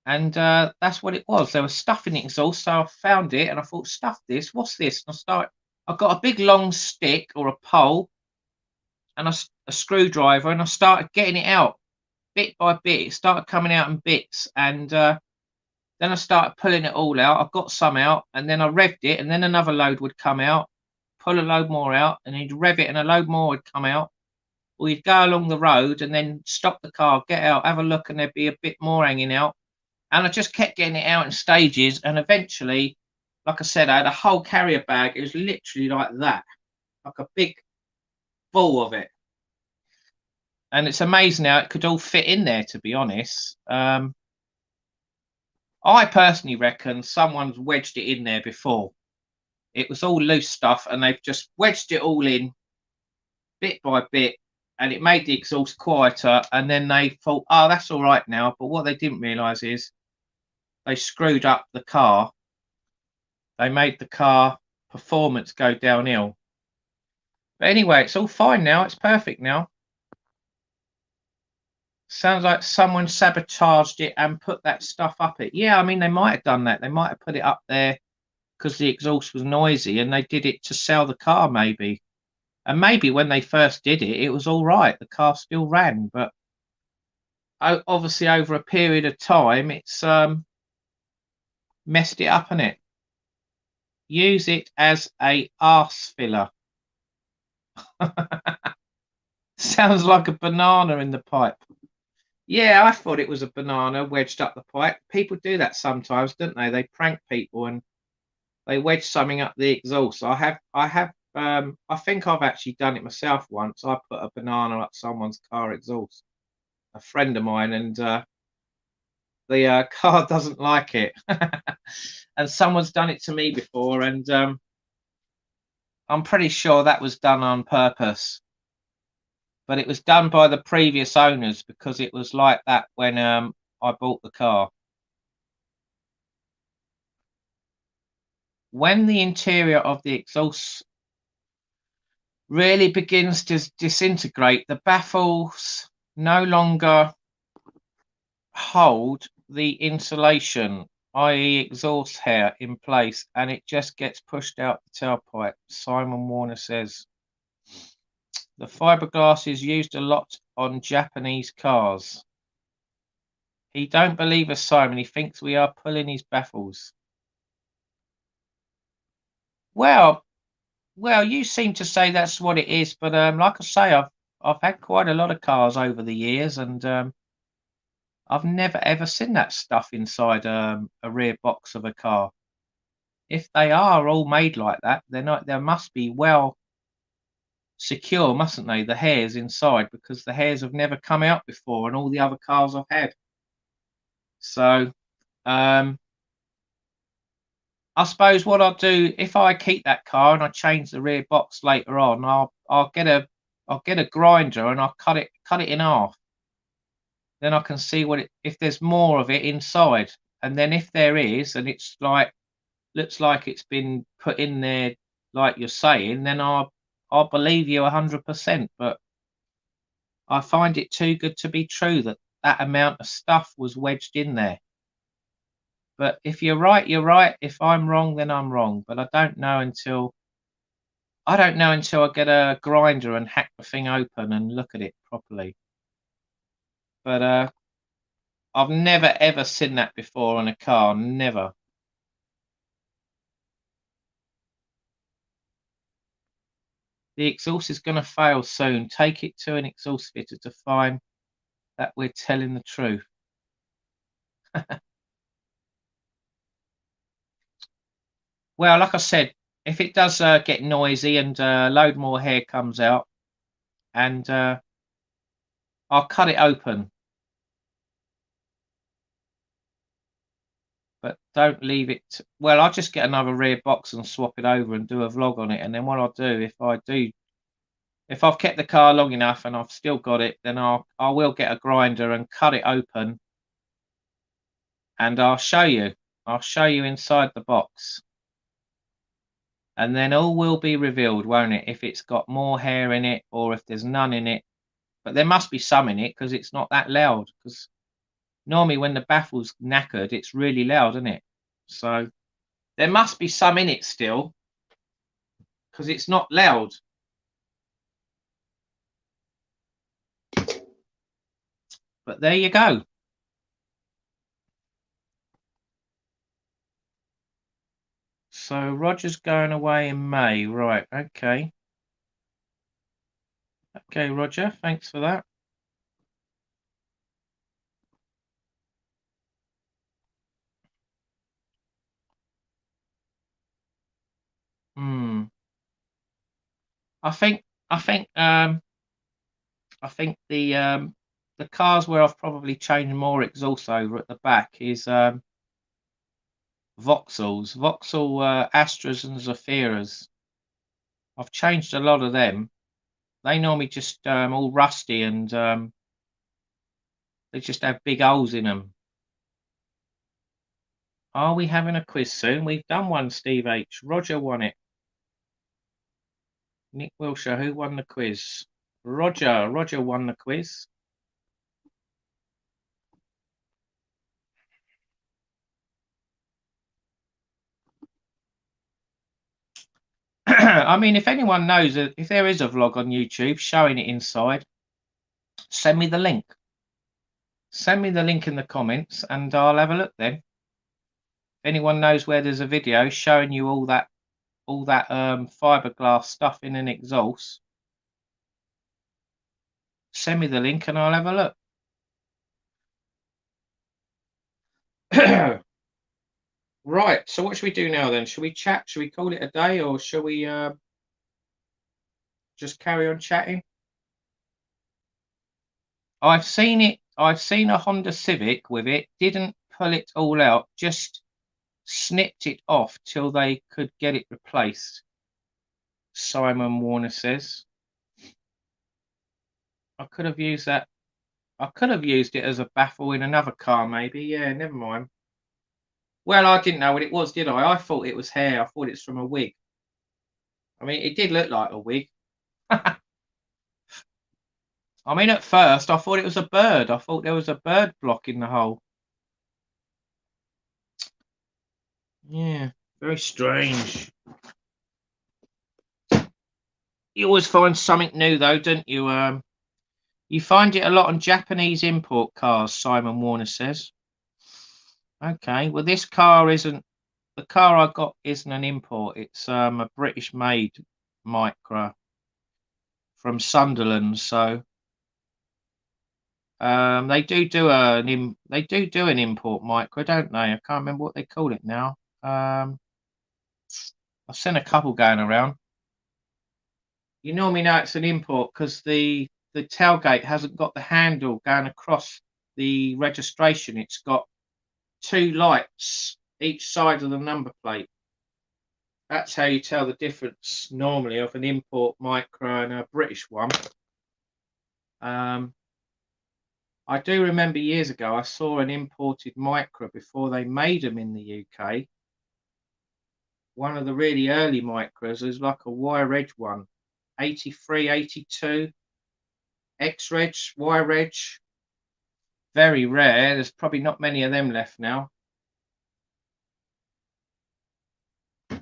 And that's what it was. There was stuff in the exhaust. So I found it and I thought, stuff this. What's this? And I got a big long stick or a pole and a screwdriver, and I started getting it out bit by bit. It started coming out in bits, and then I started pulling it all out. I got some out, and then I revved it, and then another load would come out, pull a load more out, and you'd rev it, and a load more would come out. Or you'd go along the road and then stop the car, get out, have a look, and there'd be a bit more hanging out. And I just kept getting it out in stages, and eventually, like I said, I had a whole carrier bag. It was literally like that, like a big ball of it. And it's amazing how it could all fit in there, to be honest. I personally reckon someone's wedged it in there before. It was all loose stuff and they've just wedged it all in bit by bit, and it made the exhaust quieter, and then they thought, oh, that's all right now. But what they didn't realise is they screwed up the car. They made the car performance go downhill. But anyway, it's all fine now. It's perfect now. Sounds like someone sabotaged it and put that stuff up it. Yeah, I mean, they might have done that. They might have put it up there because the exhaust was noisy and they did it to sell the car, maybe. And maybe when they first did it, it was all right. The car still ran. But obviously, over a period of time, it's messed it up, innit? Use it as a arse filler. Sounds like a banana in the pipe. Yeah, I thought it was a banana wedged up the pipe. People do that sometimes, don't they? They prank people and they wedge something up the exhaust. I think I've actually done it myself once. I put a banana up someone's car exhaust, a friend of mine, and the car doesn't like it. And someone's done it to me before, and I'm pretty sure that was done on purpose. But it was done by the previous owners because it was like that when I bought the car. When the interior of the exhaust really begins to disintegrate, the baffles no longer hold the insulation, i.e. exhaust hair, in place, and it just gets pushed out the tailpipe, Simon Warner says. The fiberglass is used a lot on Japanese cars. He don't believe us, Simon. He thinks we are pulling his baffles. Well, you seem to say that's what it is, but like I say, I've had quite a lot of cars over the years, and I've never ever seen that stuff inside a rear box of a car. If they are all made like that, they must be well secure, mustn't they? The hairs inside, because the hairs have never come out before, and all the other cars I've had. So, I suppose what I'll do if I keep that car and I change the rear box later on, I'll get a grinder and I'll cut it in half. Then I can see if there's more of it inside, and then if there is, and it's looks like it's been put in there like you're saying, then I'll believe you 100%. But I find it too good to be true that that amount of stuff was wedged in there. But if you're right, you're right. If I'm wrong, then I'm wrong. But I don't know until I get a grinder and hack the thing open and look at it properly. But I've never ever seen that before on a car. Never. The exhaust is going to fail soon. Take it to an exhaust fitter to find that we're telling the truth. Well, like I said, if it does get noisy and a load more hair comes out, and I'll cut it open. But don't leave it. Well, I'll just get another rear box and swap it over and do a vlog on it. And then what I'll do, if I've kept the car long enough and I've still got it, then I will get a grinder and cut it open, and I'll show you. I'll show you inside the box, and then all will be revealed, won't it? If it's got more hair in it or if there's none in it. But there must be some in it because it's not that loud. Because normally when the baffle's knackered, it's really loud, isn't it? So there must be some in it still because it's not loud. But there you go. So Roger's going away in May, right? Okay. Okay, Roger, thanks for that. I think the cars where I've probably changed more exhaust over at the back is Vauxhalls, Vauxhall Astras and Zafiras. I've changed a lot of them. They normally just all rusty and they just have big holes in them. Are we having a quiz soon? We've done one, Steve H. Roger won it. Nick Wilshire, who won the quiz? Roger. Roger won the quiz. I mean, if anyone knows if there is a vlog on YouTube showing it inside, send me the link. Send me the link in the comments and I'll have a look then. If anyone knows where there's a video showing you all that fiberglass stuff in an exhaust, send me the link and I'll have a look. Right, so what should we do now then? Should we chat? Should we call it a day, or shall we just carry on chatting? I've seen it. I've seen a Honda Civic with it. Didn't pull it all out. Just snipped it off till they could get it replaced. Simon Warner says. I could have used that. I could have used it as a baffle in another car, maybe. Yeah, never mind. Well, I didn't know what it was, did I? I thought it was hair. I thought it's from a wig. I mean, it did look like a wig. I mean, at first, I thought it was a bird. I thought there was a bird blocking the hole. Yeah, very strange. You always find something new, though, don't you? You find it a lot on Japanese import cars, Simon Warner says. Okay, well, this car isn't. The car I got isn't an import. It's a British-made Micra from Sunderland. So they do an import Micra, don't they? I can't remember what they call it now. I've seen a couple going around. You normally know it's an import because the tailgate hasn't got the handle going across the registration. It's got two lights each side of the number plate. That's how you tell the difference normally of an import Micra and a British one. I do remember years ago I saw an imported Micra before they made them in the UK. One of the really early Micras was like a wire edge one, 83, 82. X-Reg, Y-Reg. Very rare. There's probably not many of them left now. I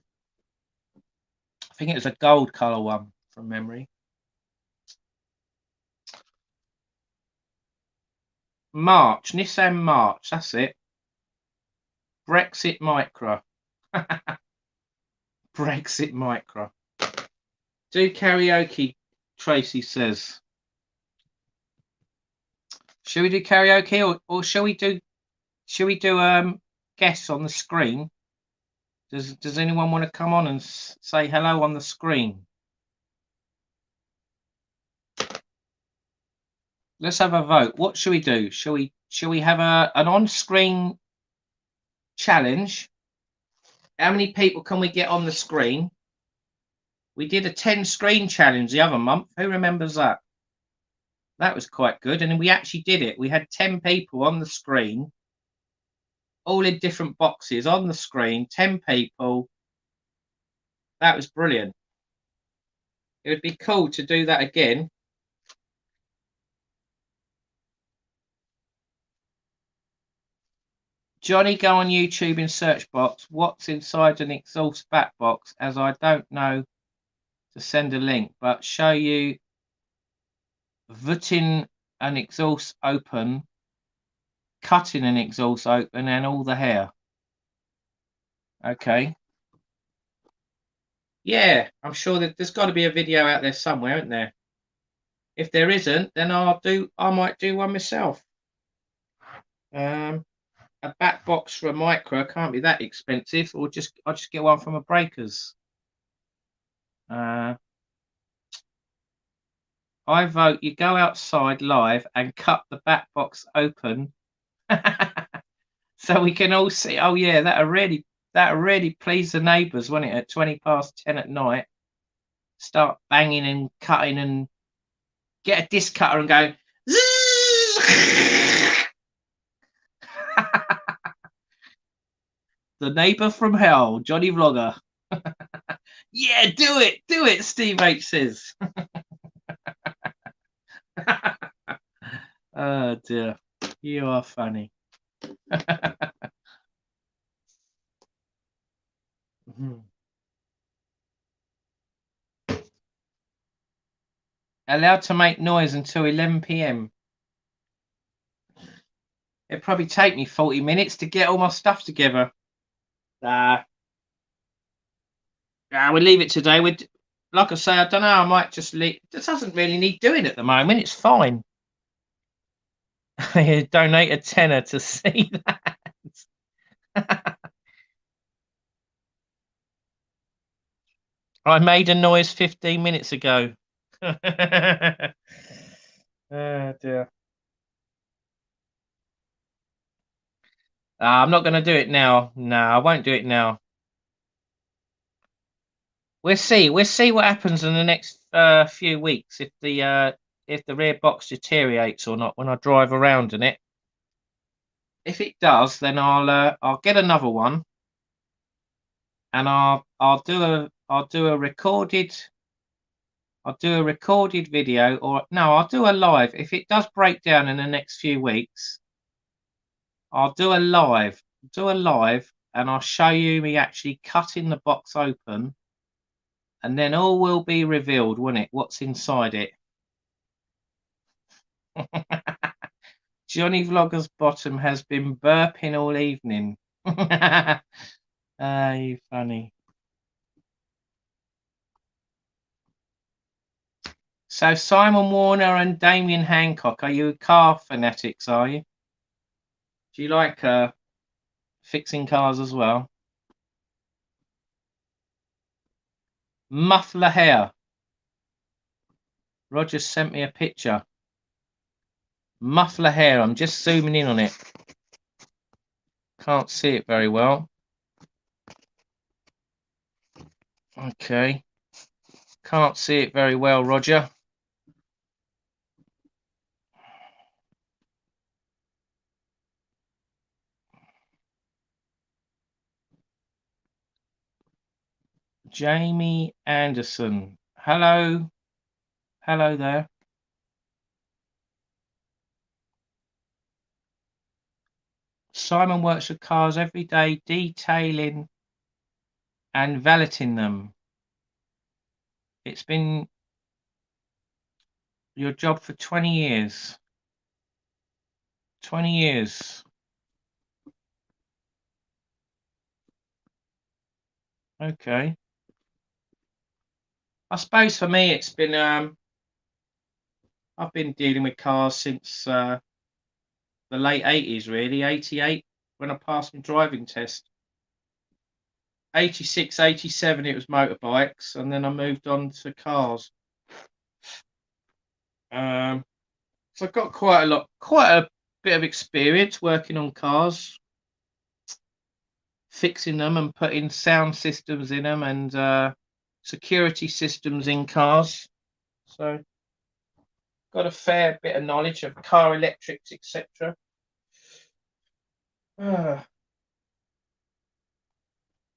think it was a gold colour one from memory. March, Nissan March, that's it. Brexit Micra. Brexit Micra. Do karaoke, Tracy says. Should we do karaoke or shall we do guests on the screen? Does anyone want to come on and say hello on the screen? Let's have a vote. What should we do? Shall we have an on-screen challenge? How many people can we get on the screen? We did a 10-screen challenge the other month. Who remembers that? That was quite good. And we actually did it. We had 10 people on the screen, all in different boxes on the screen, 10 people. That was brilliant. It would be cool to do that again. Johnny, go on YouTube in search box. What's inside an exhaust back box? As I don't know to send a link, but show you putting an exhaust open, cutting an exhaust open, and all the hair. Okay. Yeah, I'm sure that there's got to be a video out there somewhere, isn't there? If there isn't, then I might do one myself. A back box for a Micra can't be that expensive, or I'll just get one from a Breakers. I vote you go outside live and cut the back box open so we can all see. Oh yeah, that really please the neighbours, won't it? At 10:20 at night, start banging and cutting and get a disc cutter and go. The neighbour from hell, Johnny Vlogger. Yeah, do it, Steve H says. Oh dear, you are funny. Allowed to make noise until 11 p.m. It'd probably take me 40 minutes to get all my stuff together. We'll leave it today. Like I say, I don't know. I might just leave. This doesn't really need doing at the moment. It's fine. Donate a tenner to see that. I made a noise 15 minutes ago. Oh dear. I'm not going to do it now. No, I won't do it now. We'll see. We'll see what happens in the next few weeks if the rear box deteriorates or not when I drive around in it. If it does, then I'll get another one, and I'll do a recorded video, or no, I'll do a live. If it does break down in the next few weeks, I'll do a live, and I'll show you me actually cutting the box open, and then all will be revealed, won't it? What's inside it. Johnny Vlogger's bottom has been burping all evening. You funny. So Simon Warner and Damien Hancock, are you car fanatics, are you? Do you like fixing cars as well? Muffler hair. Roger sent me a picture. Muffler hair. I'm just zooming in on it. Can't see it very well. Okay. Can't see it very well, Roger. Jamie Anderson. Hello. Hello there. Simon works with cars every day, detailing and valeting them. It's been your job for 20 years. 20 years. Okay. I suppose for me it's been I've been dealing with cars since the late 80s, really. 88 when I passed my driving test. 86, 87 it was motorbikes, and then I moved on to cars. So I've got quite a bit of experience working on cars, fixing them and putting sound systems in them and security systems in cars. So got a fair bit of knowledge of car electrics, etc.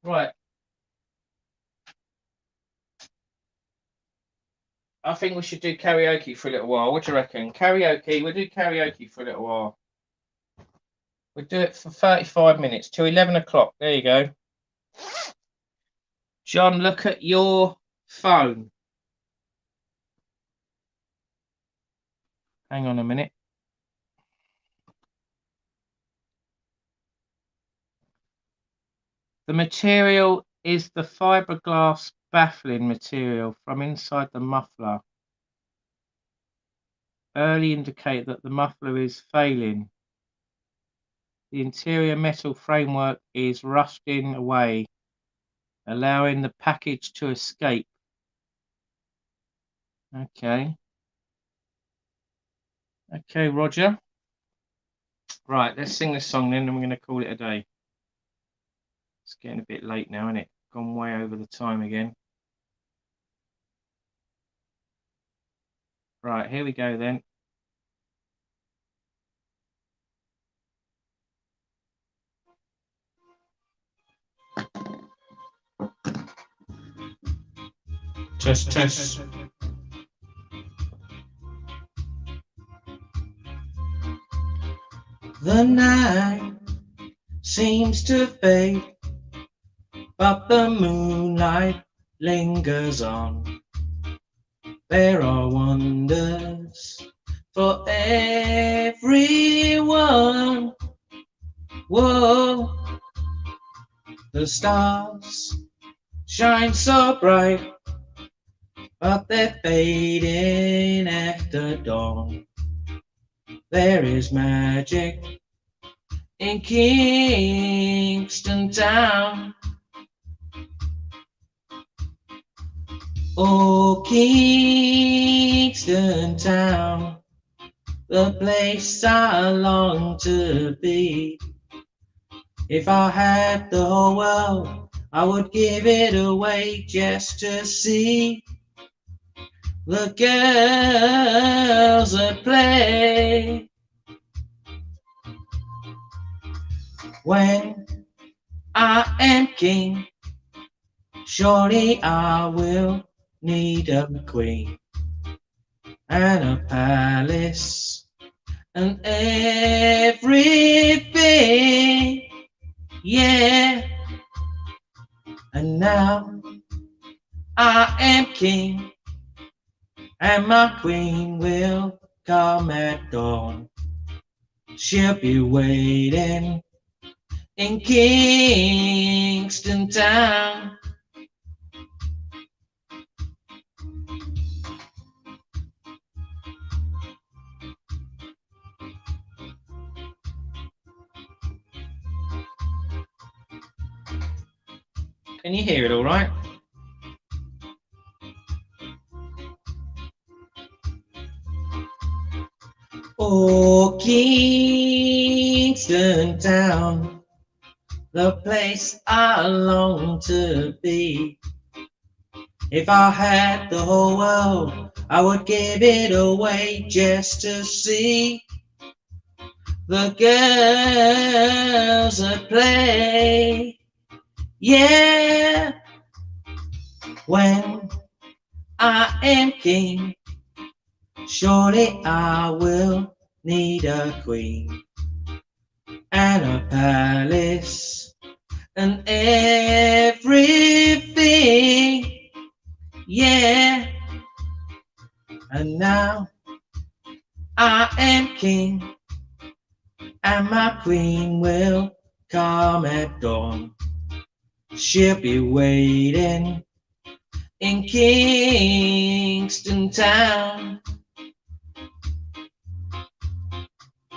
Right. I think we should do karaoke for a little while. What do you reckon? Karaoke. We'll do karaoke for a little while. We'll do it for 35 minutes till 11 o'clock. There you go. John, look at your phone. Hang on a minute. The material is the fiberglass baffling material from inside the muffler. Early indicate that the muffler is failing. The interior metal framework is rusting away, allowing the package to escape. Okay. Okay, Roger. Right, let's sing this song then, and we're going to call it a day. It's getting a bit late now, isn't it? Gone way over the time again. Right, here we go then. Test, test. The night seems to fade, but the moonlight lingers on. There are wonders for everyone. Whoa, the stars shine so bright, but they're fading after dawn. There is magic in Kingston Town. Oh, Kingston Town, the place I long to be. If I had the whole world, I would give it away just to see the girls at play. When I am king, surely I will need a queen and a palace and everything, yeah. And now I am king, and my queen will come at dawn. She'll be waiting in Kingston Town. Can you hear it all right? Oh, Kingston Town, the place I long to be. If I had the whole world, I would give it away just to see the girls at play, yeah. When I am king, surely I will need a queen and had a palace and everything, yeah. And now I am king, and my queen will come at dawn. She'll be waiting in Kingston Town.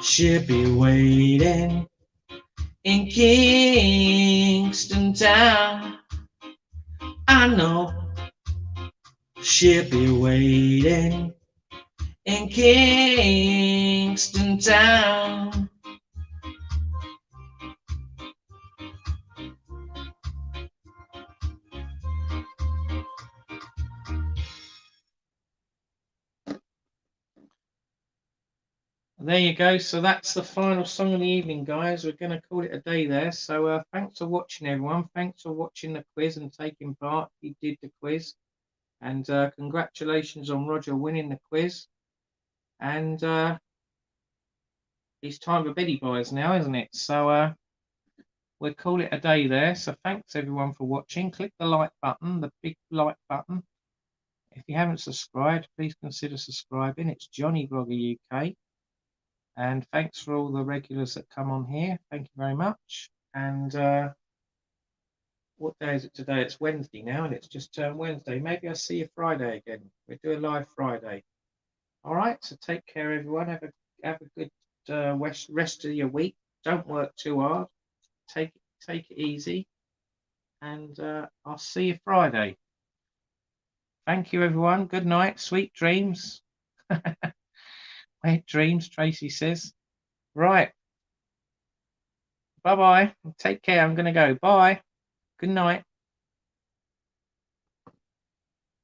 She'll be waiting in Kingston Town. I know she'll be waiting in Kingston Town. There you go. So that's the final song of the evening, guys. We're going to call it a day there. So thanks for watching, everyone. Thanks for watching the quiz and taking part. He did the quiz. And congratulations on Roger winning the quiz. And it's time for Biddy Boys now, isn't it? So we'll call it a day there. So thanks, everyone, for watching. Click the like button, the big like button. If you haven't subscribed, please consider subscribing. It's Johnny Grogger UK. And thanks for all the regulars that come on here. Thank you very much. And what day is it today? It's Wednesday now, and it's just turned Wednesday. Maybe I'll see you Friday again. We'll do a live Friday. All right. So take care, everyone. Have a good rest of your week. Don't work too hard. Take it easy. And I'll see you Friday. Thank you, everyone. Good night. Sweet dreams. Sweet dreams, Tracy says. Right. Bye-bye. Take care. I'm going to go. Bye. Good night.